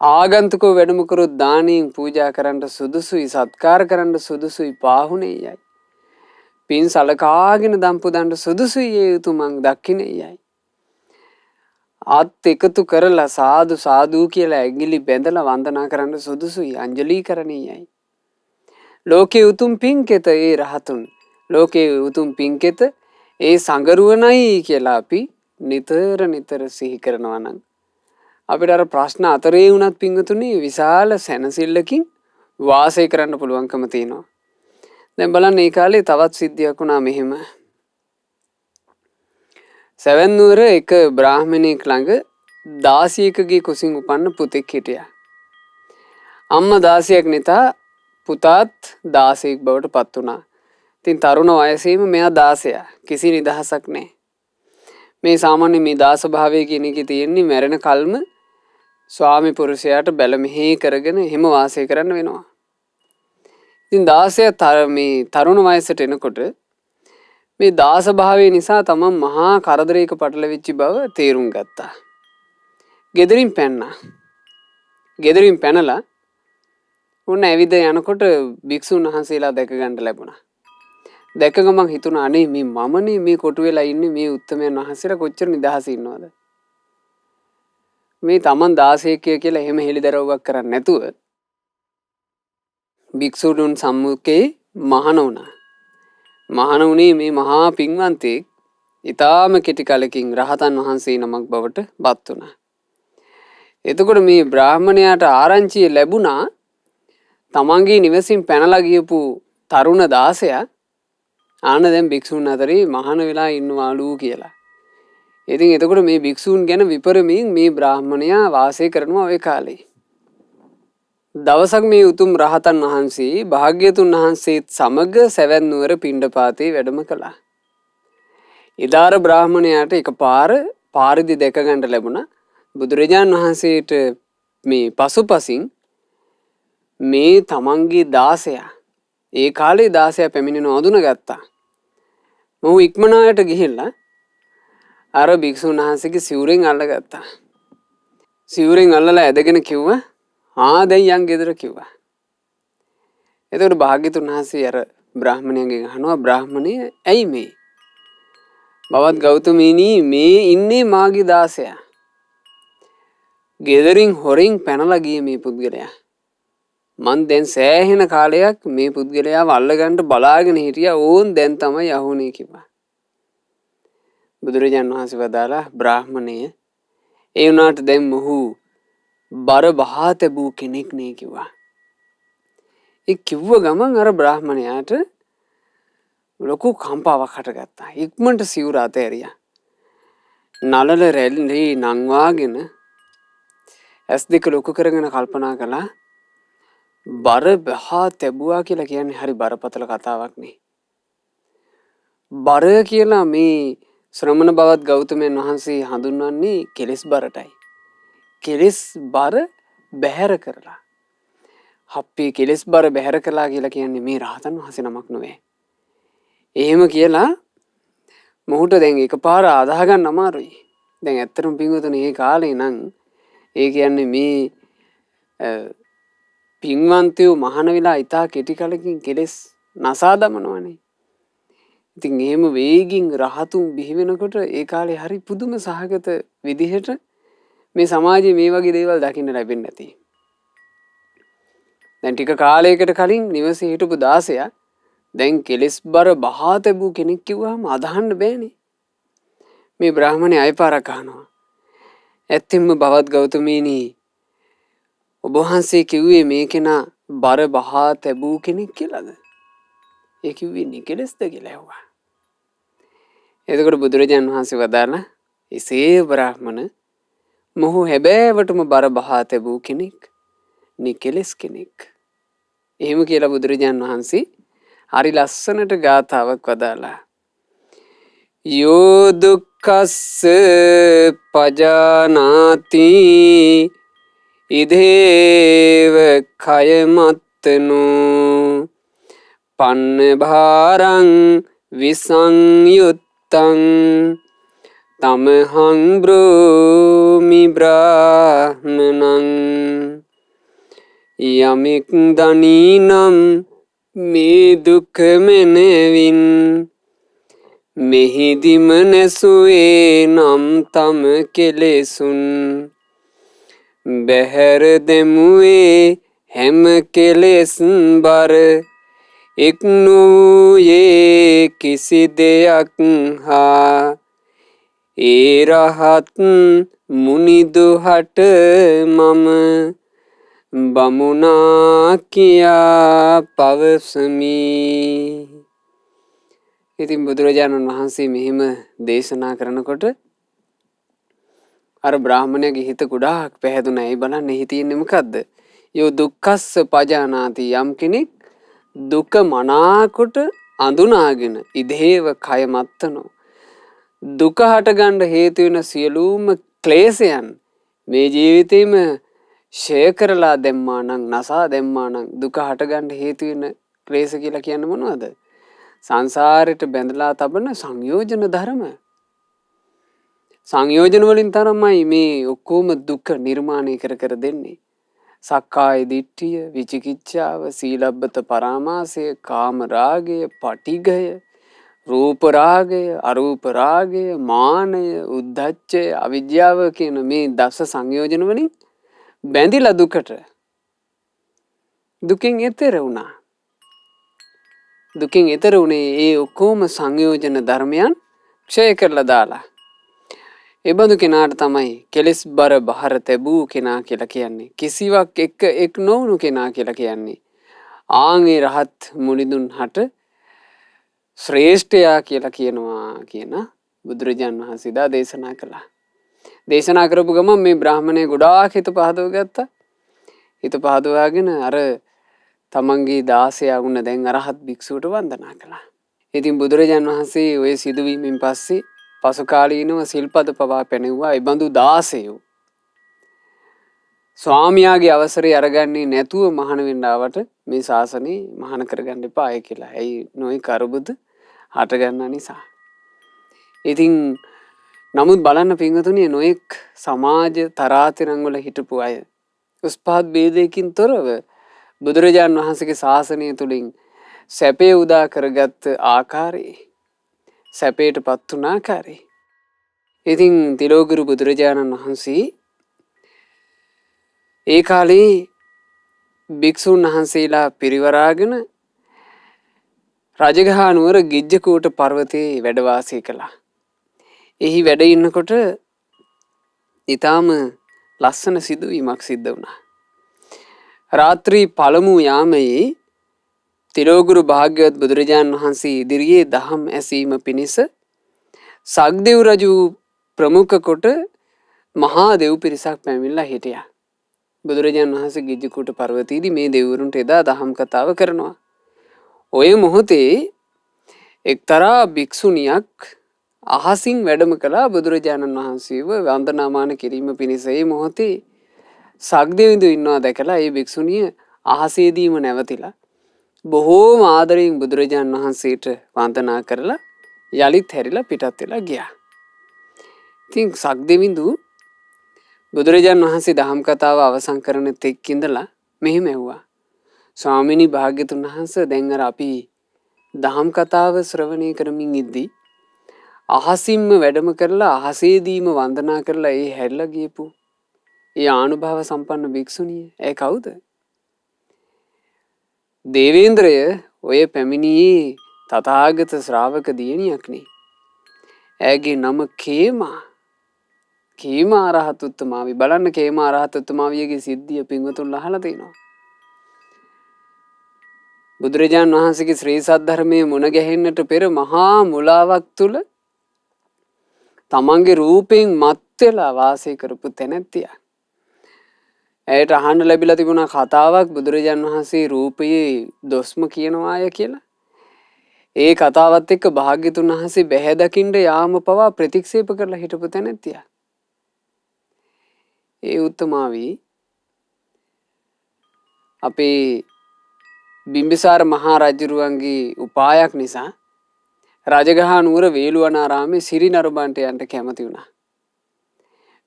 ආගන්තුකව වැඩම කරොත් දානෙන් පූජා කරන්න සුදුසුයි, සත්කාර කරන්න සුදුසුයි, පාහුණේයයි. පින් සලකාගෙන දම් පුදන්න සුදුසුයි ඒ උතුමන් දක්ඛිනේයයි. ආත් එකතු කරලා සාදු සාදු කියලා ඇඟිලි බැඳලා වන්දනා කරන්න සුදුසුයි, අංජලි කරණීයයි. ලෝකේ උතුම් පින්කෙත ඒ රහතුන්, ලෝකේ උතුම් පින්කෙත ඒ සංගරුවනයි කියලා අපි නිතර සිහි කරනවා නම් අපිට අර ප්‍රශ්න අතරේ වුණත් පින්වතුනි විශාල සැනසෙල්ලකින් වාසය කරන්න පුළුවන්කම තියෙනවා. දැන් බලන්න මේ කාලේ තවත් සිද්ධියක් වුණා මෙහෙම. සෙවන් නුවර එක බ්‍රාහමණයෙක් ළඟ 16කගේ කුසින් උපන්න පුතෙක් හිටියා. අම්මා 16ක් නිතා පුතාත් 16ක් බවට පත් වුණා. ඉතින් තරුණ වයසේම මෙයා 16. කිසි නිදහසක් නැහැ. මේ සාමාන්‍ය මේ දාස භාවය කියන එකේ තියෙන්නේ මැරෙන කල්ම ස්වාමි පුරුෂයාට බැල මෙහෙ කරගෙන එහෙම වාසය කරන්න වෙනවා. ඉතින් 16 මේ තරුණ වයසට එනකොට මේ දාස භාවය නිසා තමන් මහා කරදරයක පටලවිච්ච බව තේරුම් ගත්තා. ගෙදරින් පැන්නා. ගෙදරින් පැනලා උන්න ඇවිද යනකොට භික්ෂුන් වහන්සේලා දැක ගන්න ලැබුණා. දැක ගමන් හිතුණා අනේ මේ මමනේ මේ කොටු වෙලා ඉන්නේ මේ උත්තමයන් වහන්සේලා කොච්චර නිදහසේ ඉන්නවද? මේ තමන් 16 කියලා එහෙම හෙලිදරව්වක් කරන්නේ නැතුව භික්ෂුන් සම්මුඛේ මහාන වුණා. මහාන වුණේ මේ මහා පින්වන්තයෙක් ඊටාම කෙටි කලකින් රහතන් වහන්සේ නමක් බවට පත් වුණා. එතකොට මේ බ්‍රාහමණයාට ආරංචිය ලැබුණා තමන්ගේ නිවසින් පැනලා ගියපු තරුණ දාසයා ආන දැන් භික්ෂුන් අතරේ මහාන වෙලා ඉන්නවාලු කියලා. ඉතින් එතකොට මේ භික්ෂුන් ගැන විපරමින් මේ බ්‍රාහ්මණයා වාසය කරනවා ওই කාලේ. දවසක් මේ උතුම් රහතන් වහන්සේ භාග්‍යතුන් වහන්සේත් සමග සවැත් නුවර පිණ්ඩපාතේ වැඩම කළා. ඉදාර බ්‍රාහ්මණයාට එකපාර පාරදි දැක ගන්න ලැබුණා. බුදුරජාන් වහන්සේට මේ පසුපසින් මේ තමන්ගේ 16 ඒ කාලේ 16 පැමිණෙන අඳුන ගත්තා. මොහු ඉක්මනාට ගිහිල්ලා අර භික්ෂුන් වහන්සේගේ සිවුරෙන් අල්ලගත්තා. සිවුරෙන් අල්ලලා ඇදගෙන කිව්වා දැන් යන් ගෙදර කිව්වා. එතකොට භාග්‍යතුන් වහන්සේ අර බ්‍රාහ්මණයන්ගෙන් අහනවා බ්‍රාහ්මණය ඇයි මේ? බවත් ගෞතමීනි මේ ඉන්නේ මාගේ 16. ගෙදරින් හොරින් පැනලා ගියේ මේ පුද්ගලයා. මං දැන් සෑහෙන කාලයක් මේ පුද්ගලයාව අල්ලගන්න බලාගෙන හිටියා. ඕන් දැන් තමයි අහුනේ කිව්වා. බුදුරජාණන් වහන්සේ වදාලා බ්‍රාහ්මණය ඒ වුණාට දැන් මොහු බර බහා තැබූ කෙනෙක් නේ කිව්වා. ඒ කිව්ව ගමන් අර බ්‍රාහ්මණයාට ලොකු කම්පාවක් හටගත්තා. ඉක්මනට සිවුර අතෑරියා. නලල රැල්ලේ නංවාගෙන ඇස් දෙක ලොකු කරගෙන කල්පනා කළා බර බහා තැබුවා කියලා කියන්නේ හරි බරපතල කතාවක් නේ. බර කියලා මේ ශ්‍රමණ බවත් ගෞතමයන් වහන්සේ හඳුන්වන්නේ කෙලෙස් බරටයි. කෙලෙස් බර බැහැර කරලා. හප්පේ කෙලෙස් බර බැහැර කළා කියලා කියන්නේ මේ රහතන් වහන්සේ නමක් නෙවෙයි. එහෙම කියලා මොහුට දැන් එකපාර අදාහ ගන්න අමාරුයි. දැන් ඇත්තටම පින්වතුනි මේ කාලේ නම් ඒ කියන්නේ මේ පින්වන්තයෝ මහාන වෙලා ඉතා කෙටි කලකින් කෙලෙස් නසා දමනවනේ. ඉතින් එහෙම වේගින් රහතුන් බිහි වෙනකොට ඒ කාලේ හරි පුදුම සහගත විදිහට මේ සමාජයේ මේ වගේ දේවල් දකින්න ලැබෙන්නේ නැති. දැන් ටික කාලයකට කලින් නිවසේ හිටපු 16 දැන් කෙලෙස් බර බහා තැබූ කෙනෙක් කිව්වම අදහන්න බෑනේ. මේ බ්‍රාහ්මණය අයපාරක් අහනවා. ඇත්තෙන්ම බවත් ගෞතමීනි ඔබ වහන්සේ කිව්වේ මේ කෙනා බර බහා තැබූ කෙනෙක් කියලාද? ඒ කිව්වේ නිකලස්ද කියලා ඇහුවා. එතකොට බුදුරජාණන් වහන්සේ වදාළා එසේ බ්‍රාහ්මණ මොහු හැබෑවටම බර බහා තැබූ කෙනෙක් නිකලස් කෙනෙක්. එහෙම කියලා බුදුරජාණන් වහන්සේ හරි ලස්සනට ගාථාවක් වදාලා යෝ දුක්ඛස්ස පජානාති ඉදේව කයමත්තනෝ පන්න භාරං විසංයුත්තං තමහං බ්‍රෝමි බ්‍රාහ්මනං යමෙක් දනීනම් මේ දුක මෙනෙවින් මෙහිදිම නැසුවේ නම් තම කෙලෙසුන් බැහැර දෙමුවේ හැම කෙලෙස් බර එක් නොයේ කිසි දෙයක් හා ඒ රහත් මුනිදුහට මම බමුණා කියා පවසමි. ඉතින් බුදුරජාණන් වහන්සේ මෙහිම දේශනා කරනකොට අර බ්‍රාහ්මණයාගේ හිත ගොඩාක් පැහැදුනා. ඒ බලන්න එහි තියෙන්නේ මොකද්ද? යෝ දුක්ඛස්ස පජානාති යම් කෙනෙක් දුක මනාකොට අඳුනාගෙන ඉදේව කය මත්තනෝ දුක හටගන්න හේතු වෙන සියලුම ක්ලේශයන් මේ ජීවිතේම ෂය කරලා දැම්මා නම් නසා දැම්මා නම් දුක හටගන්න හේතු වෙන ක්ලේශ කියලා කියන්නේ මොනවද? සංසාරයට බැඳලා තබන සංයෝජන ධර්ම. සංයෝජන වලින් තමයි මේ ඔක්කොම දුක නිර්මාණය කර දෙන්නේ. සක්කාය දිට්ඨිය, විචිකිච්ඡාව, සීලබ්බත පරාමාසය, කාම රාගය, පටිඝය, රූප රාගය, අරූප රාගය, මානය, උද්ධච්චය, අවිද්‍යාව කියන මේ දස සංයෝජන වලින් බැඳිලා දුකෙන් එතෙර වුණා. දුකෙන් එතර වුණේ ඒ ඔක්කොම සංයෝජන ධර්මයන් ක්ෂය කරලා දාලා. ඒ බඳු කෙනාට තමයි කෙලෙස් බර බහර තැබූ කෙනා කියලා කියන්නේ. කිසිවක් එක් නොවුණු කෙනා කියලා කියන්නේ. ආන්ගේ රහත් මුනිදුන් හට ශ්‍රේෂ්ඨයා කියලා කියනවා කියන බුදුරජාණන් වහන්සේ දා දේශනා කළා. දේශනා කරපු ගමන් මේ බ්‍රාහමණය ගොඩාක් හිත පහදව ගත්තා. හිත පහදවාගෙන අර තමන්ගේ 16 වුණ දැන් අරහත් භික්ෂුවට වන්දනා කළා. ඉතින් බුදුරජාණන් වහන්සේ ওই සිදුවීමෙන් පස්සේ පසු කාලීනව සිල්පද පවා පැනෙව්වා. ඒ බඳු 16 ස්වාමියාගේ අවසරය අරගන්නේ නැතුව මහාන වෙන්න ආවට මේ ශාසනේ මහාන කරගන්න එපායි කියලා. ඇයි නොයි කරබුද හට ගන්න නිසා. ඉතින් නමුත් බලන්න පින්වතුනි නොඑක් සමාජ තරාතිරම් වල හිටපු අය උස්පහත් ભેදයකින් තොරව බුදුරජාන් වහන්සේගේ ශාසනය තුලින් සැපේ උදා කරගත් ආකාරයේ සැපේටපත් වුණ ආකාරයේ ඉතින් තිලෝගුරු බුදුරජාණන් වහන්සේ ඒ කාලේ භික්ෂුන් වහන්සේලා පිරිවරාගෙන රජගහ නුවර ගිජ්ජකූට පර්වතයේ වැඩ වාසය කළා. එහි වැඩ ඉන්නකොට ඊටාම ලස්සන සිදුවීමක් සිද්ධ වුණා. රාත්‍රී පළමු යාමයේ තිලෝගුරු භාග්‍යවත් බුදුරජාණන් වහන්සේ ඉදිරියේ දහම් ඇසීම පිණිස සක්දෙව් රජු ප්‍රමුඛ කොට මහා දෙව් පිරිසක් පැමිණලා හිටියා. බුදුරජාණන් වහන්සේ ගිජ්ජකූට පර්වතයේදී මේ දෙවිවරුන්ට එදා දහම් කතාව කරනවා. ඔය මොහොතේ එක්තරා භික්ෂුණියක් අහසින් වැඩම කළා බුදුරජාණන් වහන්සේව වන්දනාමාන කිරීම පිණිස. ඒ මොහොතේ සක්දෙවිඳු ඉන්නවා දැකලා ඒ භික්ෂුණිය අහසේදීම නැවතිලා බොහෝම ආදරයෙන් බුදුරජාණන් වහන්සේට වන්දනා කරලා යලිත් හැරිලා පිටත් වෙලා ගියා. ඉතින් සක්දෙවිඳු බුදුරජාණන් වහන්සේ දහම් කතාව අවසන් කරන තෙක් ඉඳලා මෙහෙම ඇහුවා. ස්වාමිනී භාග්‍යතුන් වහන්සේ දැන් අර අපි දහම් කතාව ශ්‍රවණය කරමින් ඉද්දී අහසින්ම වැඩම කරලා අහසේදීම වන්දනා කරලා ඒ හැරිලා ගියපු ඒ ආනුභාව සම්පන්න භික්ෂුණිය ඒ කවුද? දේවේන්ද්‍රය ඔය පැමිණියේ තථාගත ශ්‍රාවක දියණියක් නේ. ඇගේ නම කේමා. කේමා රහත් උත්තමාවි. බලන්න කේමා රහත් උත්තමාවියගේ සිද්ධිය පින්වතුන්ලා අහලා තියෙනවා. බුදුරජාණන් වහන්සේගේ ශ්‍රී සද්ධර්මයේ මුණ ගැහෙන්නට පෙර මහා මුලාවක් තුල තමන්ගේ රූපයෙන් මත් වෙලා වාසය කරපු තැනැත්තියක්. ඇයට අහන්න ලැබිලා තිබුණා කතාවක් බුදුරජාණන් වහන්සේ රූපයේ දොස්ම කියනවාය කියලා. ඒ කතාවත් එක්ක භාග්‍යතුන් වහන්සේ බැහැ දකින්න යාම පවා ප්‍රතික්ෂේප කරලා හිටපු තැනැත්තියක්. ඒ උත්තමාවි අපේ බිම්බිසාර මහා රජුරුවන්ගේ උපායක් නිසා රජගහ නුවර වේළුවනාරාමේ සිරි නරඹන්ට යන්න කැමති වුණා.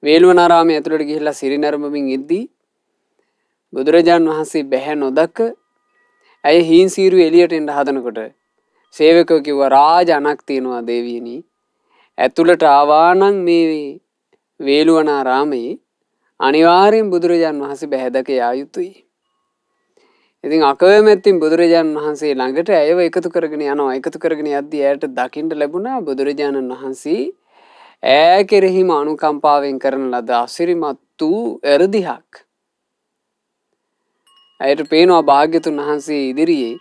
වේළුවනාරාමයේ ඇතුළට ගිහිල්ලා සිරි නරඹමින් ඉද්දී බුදුරජාන් වහන්සේ බැහැ නොදක ඇය හීන් සීරුවේ එළියට එන්න හදනකොට සේවකව කිව්වා රාජ අනක් තියනවා දේවියනි. ඇතුළට ආවා නම් මේ වේළුවනාරාමයේ අනිවාර්යෙන් බුදුරජාන් වහන්සේ බැහැ දැක යා යුතුයි. ඉතින් අකවැමැත්තින් බුදුරජාණන් වහන්සේ ළඟට ඇයව එකතු කරගෙන යනවා. එකතු කරගෙන යද්දී ඇයට දකින්න ලැබුණා බුදුරජාණන් වහන්සේ ඈ කෙරෙහිම අනුකම්පාවෙන් කරන ලද අසිරිමත් වූ එරදිහක්. ඇයට පේනවා භාග්‍යතුන් වහන්සේ ඉදිරියේ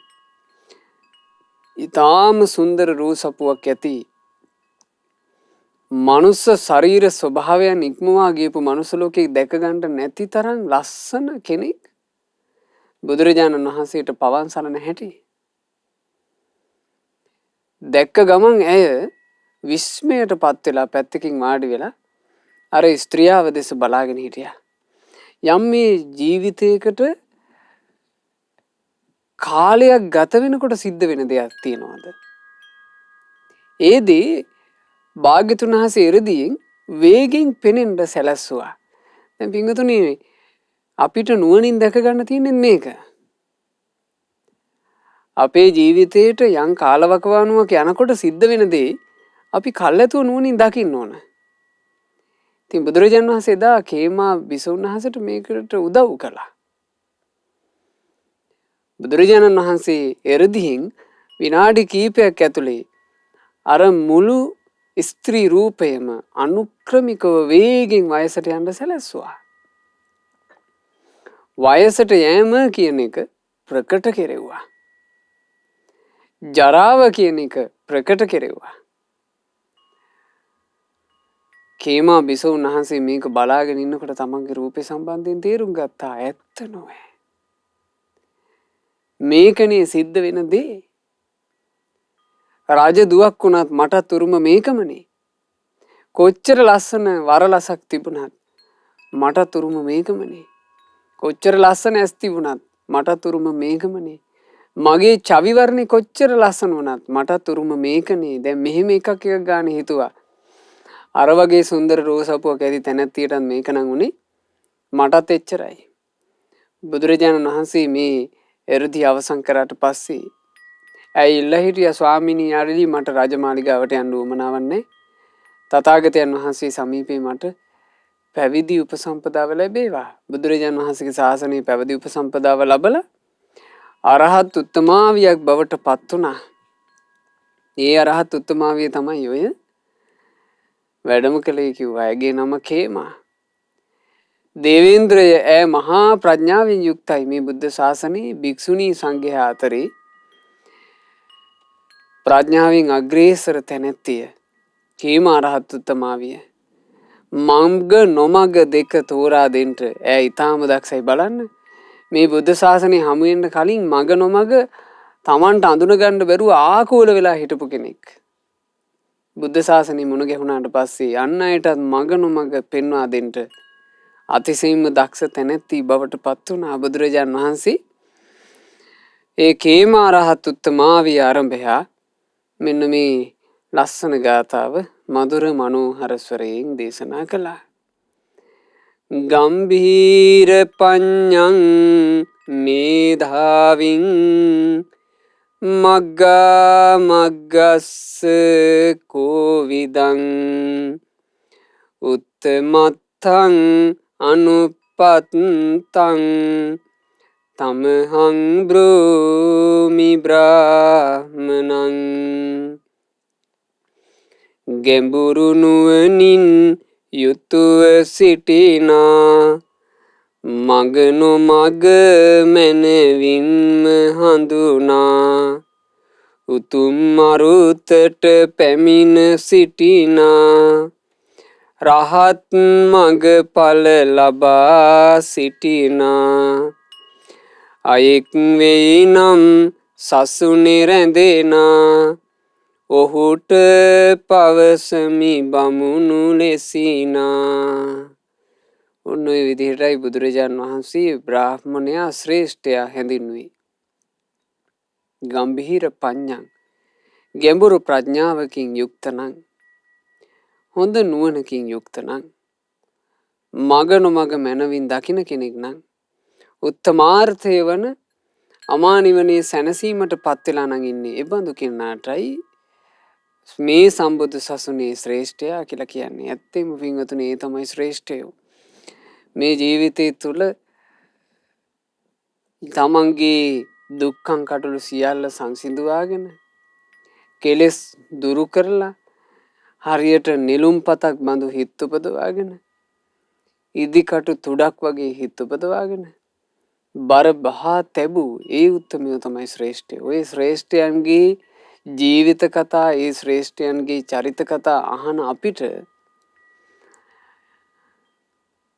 ඊටාම සුන්දර රූපසපුවක් ඇති මනුස්ස ශරීර ස්වභාවයන් ඉක්මවා ගියපු මනුස්ස ලෝකේ දැක ගන්න නැති තරම් ලස්සන කෙනෙක් බුදුරජාණන් වහන්සේට පවන් සලන හැටි දැක්ක ගමන් ඇය විස්මයටපත් වෙලා පැත්තකින් වාඩි වෙලා අර ස්ත්‍රියව දෙස බලාගෙන හිටියා. යම් මේ ජීවිතයකට කාලයක් ගත වෙනකොට සිද්ධ වෙන දෙයක් තියෙනවද? ඒදී භාග්‍යතුන් වහන්සේ ඉරදීන් වේගෙන් පෙනෙන්න සැලැස්සුවා. දැන් පින්වතුනි අපිට නුවණින් දැක ගන්න තියෙන්නේ මේක. අපේ ජීවිතේට යම් කාලවකවානුවක යනකොට සිද්ධ වෙන දේ අපි කල්ැතුව නුවණින් දකින්න ඕන. ඉතින් බුදුරජාණන් වහන්සේ දා කේමා බිසෝන් වහන්සේට මේකට උදව් කළා. බුදුරජාණන් වහන්සේ එරදිහින් විනාඩි කිහිපයක් ඇතුලේ අර මුළු ස්ත්‍රී රූපයම අනුක්‍රමිකව වේගෙන් වයසට යන්න සැලැස්සුවා. වයසට යෑම කියන එක ප්‍රකට කෙරෙව්වා. ජරාව කියන එක ප්‍රකට කෙරෙව්වා. කේමා බිසෝන් වහන්සේ මේක බලාගෙන ඉන්නකොට තමන්ගේ රූපේ සම්බන්ධයෙන් තේරුම් ගත්තා ඇත්ත නොවේ. මේකනේ සිද්ධ වෙන දේ. රජ දුවක් වුණත් මටත් උරුම මේකමනේ. කොච්චර ලස්සන වරලසක් තිබුණත් මටත් උරුම මේකමනේ. කොච්චර ලස්සන ඇස් තිබුණත් මටත් උරුම මේකමනේ. මගේ චවිවර්ණේ කොච්චර ලස්සන වුණත් මටත් උරුම මේකනේ. දැන් මෙහෙම එකක් ගානේ හිතුවා. අර වගේ සුන්දර රෝසපුවක් ඇති තැනැත්තියටත් මේක නම් උනේ මටත් එච්චරයි. බුදුරජාණන් වහන්සේ මේ එරුදි අවසන් කරාට පස්සේ ඇවිල්ලා හිටියා ස්වාමීනි ආරලි මට රාජමාලිගාවට යන්න උවමනාවක් නැහැ. තථාගතයන් වහන්සේ සමීපේ මට පැවිදි උපසම්පදාව ලැබේවා. බුදුරජාණන් වහන්සේගේ ශාසනයේ පැවිදි උපසම්පදාව ලැබලා අරහත් උත්තමාවියක් බවට පත් වුණා. ඒ අරහත් උත්තමාවිය තමයි ඔය වැඩම කළේ කිව්වා. ඇගේ නම කේමා. දේවේන්ද්‍රය ඈ මහා ප්‍රඥාවෙන් යුක්තයි. මේ බුද්ධ ශාසනයේ භික්ෂුණී සංඝයා අතරේ ප්‍රඥාවෙන් අග්‍රේසර තැනැත්තිය කේමා අරහත් උත්තමාවිය. මඟ නොමඟ දෙක තෝරා දෙන්න ඈ ඊටාම දක්ෂයි. බලන්න මේ බුද්ධ ශාසනය හමු වෙන්න කලින් මඟ නොමඟ Tamanට අඳුන ගන්න බැරුව ආකූල වෙලා හිටපු කෙනෙක්. බුද්ධ ශාසනය මුණ ගැහුණාට පස්සේ අන් අයටත් මඟ නොමඟ පෙන්වා දෙන්න අතිශයින්ම දක්ෂ තැනැත්ති බවට පත් වුණා බුදුරජාන් වහන්සේ. ඒ කේමා රහත් උත්තමාවිය ආරම්භය මෙන්න මේ ලස්සන ගාථාව මధుර මනෝහර ස්වරයෙන් දේශනා කළා. ගම්භීර පඤ්ඤං මේධාවින් මග්ගා මග්ගස්ස කෝවිදං උත්තමත්තං අනුපත්තං තමහං බ්‍රෝමි බ්‍රාහ්මනං. ගැඹුරු නුවණින් යුතුව සිටිනා මග නොමග මැනවින්ම හඳුනා උතුම් අරුතට පැමිණ සිටිනා රහත් මග ඵල ලබා සිටිනා අයෙක් වෙයි නම් සසුනේ රැඳෙනා ඔහුට පවසමි බමුණු ලෙසිනා. ඔන්න ඔය විදිහටයි බුදුරජාන් වහන්සේ බ්‍රාහ්මණයා ශ්‍රේෂ්ඨයා හැඳින්වුවේ. ගම්භීර පඤ්ඤං ගැඹුරු ප්‍රඥාවකින් යුක්ත නම් හොඳ නුවණකින් යුක්ත නම් මග නොමග මනවින් දකින කෙනෙක් නම් උත්තමාර්ථය වන අමා නිවනේ සැනසීමට පත් වෙලා නම් ඉන්නේ. ඒ බඳු කෙනාටයි මේ සම්බුදු සසුනේ ශ්‍රේෂ්ඨයා කියලා කියන්නේ. ඇත්තෙම පින්වතුනි ඒ තමයි ශ්‍රේෂ්ඨයෝ. මේ ජීවිතය තුළ තමන්ගේ දුක්ඛං කටළු සියල්ල සංසිඳුවාගෙන කෙලෙස් දුරු කරලා හරියට නිලුම් පතක් බඳු හිත් උපදවාගෙන ඉදිකටු තුඩක් වගේ හිත් උපදවාගෙන බර බහා තැබූ ඒ උත්තමයෝ තමයි ශ්‍රේෂ්ඨයෝ. ඔය ශ්‍රේෂ්ඨයන්ගේ ජීවිත කතා ඒ ශ්‍රේෂ්ඨයන්ගේ චරිත කතා අහන අපිට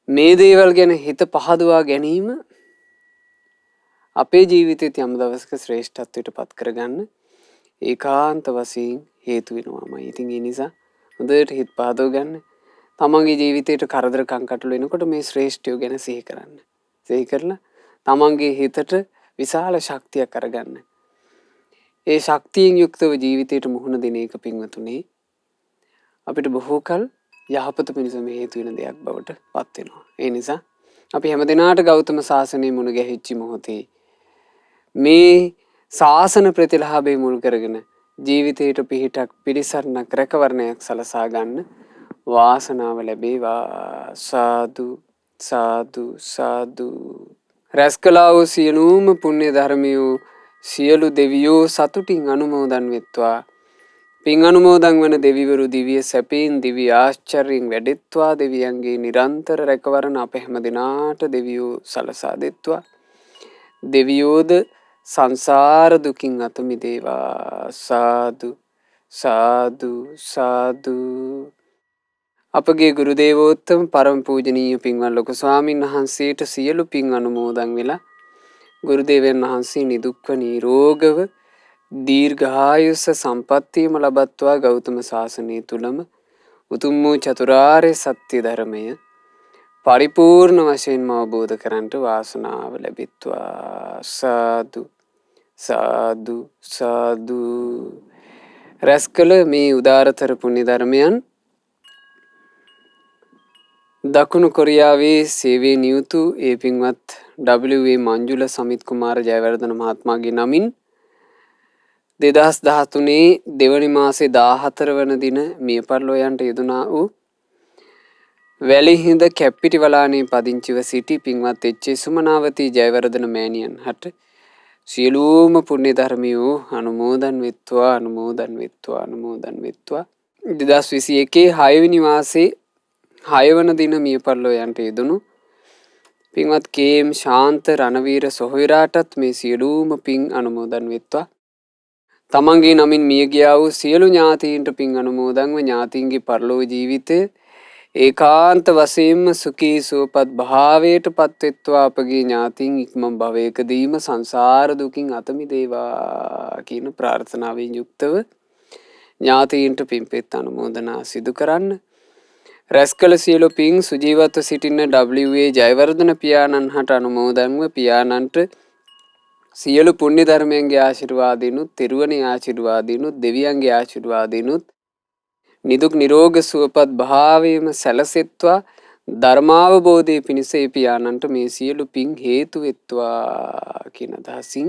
මේ දේවල් ගැන හිත පහදවා ගැනීම අපේ ජීවිතේත් යම් දවසක ශ්‍රේෂ්ඨත්වයට පත් කරගන්න ඒකාන්ත වශයෙන් හේතු වෙනවාමයි. ඉතින් ඒ නිසා හොඳට හිත පහදව ගන්න. තමන්ගේ ජීවිතේට කරදර කංකටොළු එනකොට මේ ශ්‍රේෂ්ඨයෝ ගැන සිහි කරන්න. සිහි කරලා තමන්ගේ හිතට විශාල ශක්තියක් අරගන්න. ඒ ශක්තියෙන් යුක්තව ජීවිතයට මුහුණ දෙන එක පින්වතුනි අපිට බොහෝ කල යහපත පිණිසම හේතු වෙන දෙයක් බවට පත් වෙනවා. ඒ නිසා අපි හැමදෙනාට ගෞතම සාසනය මුණ ගැහිච්ච මොහොතේ මේ ශාසන ප්‍රතිලාභය මුල් කරගෙන ජීවිතයට පිහිටක් පිළිසරණක් රැකවරණයක් සලසා ගන්න වාසනාව ලැබේවා. සාදු සාදු සාදු. රැස් කළා වූ සියලුම පුණ්‍ය ධර්මයෝ සියලු දෙවියෝ සතුටින් අනුමෝදන් වෙත්වා. පින් අනුමෝදන් වන දෙවිවරු දිව්‍ය සැපයෙන් දිව්‍ය ආශ්චර්යයෙන් වැඩෙත්වා. දෙවියන්ගේ නිරන්තර රැකවරණ අප හැම දිනාට දෙවියෝ සලසා දෙත්වා. දෙවියෝද සංසාර දුකින් අත මිදේවා. සාදු සාදු සාදු. අපගේ ගුරු දේවෝත්තම පරම පූජනීය පින්වත් ලොකු ස්වාමීන් වහන්සේට සියලු පින් අනුමෝදන් වෙලා ගුරු දේවයන් වහන්සේ නිදුක්ව නිරෝගව දීර්ඝායුෂ සම්පන්නියම ලබත්වා ගෞතම සාසනය තුලම උතුම් වූ චතුරාර්ය සත්‍ය ධර්මය පරිපූර්ණ වශයෙන්ම අවබෝධ කරගන්නට වාසනාව ලැබෙත්වා. සාදු සාදු සාදු. රැස්කල මේ උදාරතර පුණ්‍ය ධර්මයන් දකුණු කොරියාවේ සේවයේ නියුතු ඒ පින්වත් W.A. මංජුල සමිත් කුමාර ජයවර්ධන මහත්මයාගේ නමින් 2013 දෙවනි මාසේ 14 වන දින මිය පරලෝ යන්ට යෙදුනා වූ වැලිහිඳ කැප්පිටිවලානේ පදිංචිව සිටි පින්වත් එච්.ඒ. සුමනාවතී ජයවර්ධන මෑණියන් හට සියලුම පුණ්‍ය ධර්මියෝ අනුමෝදන් වෙත්වා අනුමෝදන් වෙත්වා අනුමෝදන් වෙත්වා. 2021 6 වෙනි මාසේ 6 වන දින මිය පරලෝ යන්ට යෙදුණු පින්වත් කේ.එම්. ශාන්ත රණවීර සොහොයුරාටත් මේ සියලුම පින් අනුමෝදන් වෙත්වා. තමන්ගේ නමින් මිය ගියා වූ සියලු ඥාතීන්ට පින් අනුමෝදන්ව ඥාතීන්ගේ පරලෝක ජීවිතය ඒකාන්ත වශයෙන්ම සුඛී සුවපත් භාවයට පත්වෙත්වා. අපගේ ඥාතීන් ඉක්මන් භවයකදීම සංසාර දුකින් අත මිදේවා කියන ප්‍රාර්ථනාවෙන් යුක්තව ඥාතීන්ට පින්පෙත් අනුමෝදනා සිදු කරන්න. රැස්කල සියලු පින් සුජීවත්ව සිටින W.A. ජයවර්ධන පියාණන් හට අනුමෝදන්ව පියාණන්ට සියලු පුණ්‍ය ධර්මයන්ගේ ආශිර්වාදිනුත් තිරුවනේ ආශිර්වාදිනුත් දෙවියන්ගේ ආශිර්වාදිනුත් නිදුක් නිරෝග සුවපත් භාවයේම සැලසෙත්වා. ධර්මාවබෝධයේ පිණිස ඒ පියාණන්ට මේ සියලු පින් හේතු වෙත්වා කියන අදහසින්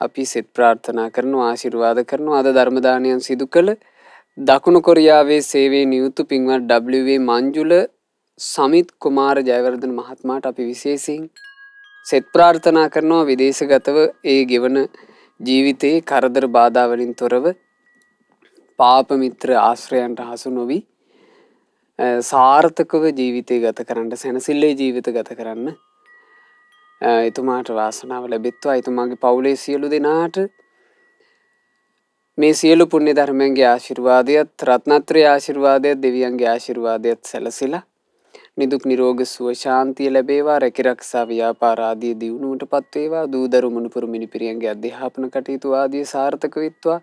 අපි සෙත් ප්‍රාර්ථනා කරනවා ආශිර්වාද කරනවා. අද ධර්ම දානයන් සිදු කළ දකුණු කොරියාවේ සේවයේ නියුතු පින්වත් W.A. මංජුල සමිත් කුමාර ජයවර්ධන මහත්මයාට අපි විශේෂයෙන් සෙත් ප්‍රාර්ථනා කරනවා. විදේශගතව ඒ ගෙවන ජීවිතයේ කරදර බාධා වලින් තොරව පාප මිත්‍ර ආශ්‍රයන්ට හසු නොවි සාර්ථකව ජීවිතය ගත කරන්න සැනසෙල්ලේ ජීවිත ගත කරන්න එතුමාට වාසනාව ලැබෙත්වා. එතුමාගේ පවුලේ සියලු දෙනාට මේ සියලු පුණ්‍ය ධර්මයන්ගේ ආශිර්වාදයත් රත්නත්‍රයේ ආශිර්වාදයත් දෙවියන්ගේ ආශිර්වාදයත් සැලසিলা නිදුක් නිරෝග සුව ශාන්තිය ලැබේවා. රැකිරක්ෂා ව්‍යාපාර ආදී දියුණුවටපත් වේවා. දූදරු මුණුපුරු මිනිපිරියන්ගේ අධ්‍යාපන කටයුතු ආදී සාර්ථක වෙත්වා.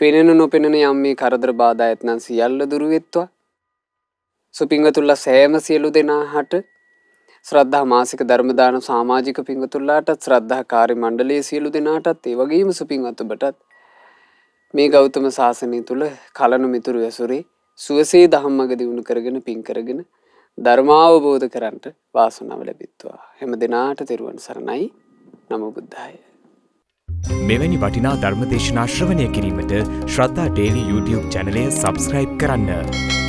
පෙනෙන නොපෙනෙන යම් මේ කරදර බාධා ඇතනම් සියල්ල දුරු වෙත්වා. සුපින්වතුන්ලා සෑම සියලු දෙනාට ශ්‍රද්ධා මාසික ධර්ම දාන සමාජික පින්වතුන්ලාටත් ශ්‍රද්ධා කාර්ය මණ්ඩලයේ සියලු දෙනාටත් ඒ වගේම සුපින්වත් ඔබටත් මේ ගෞතම සාසනය තුල කලන මිතුරු ඇසුරේ සුවසේ ධම්මග දිනු කරගෙන පින් කරගෙන ධර්මාවබෝධ කරන්ට වාසනාව ලැබෙත්වා. හැම දිනාට තෙරුවන් සරණයි. නමෝ බුද්ධාය. මෙවැනි වටිනා ධර්ම දේශනා ශ්‍රවණය කිරීමට ශ්‍රද්ධා ඩේලි YouTube චැනලය සබස්ක්‍රයිබ් කරන්න.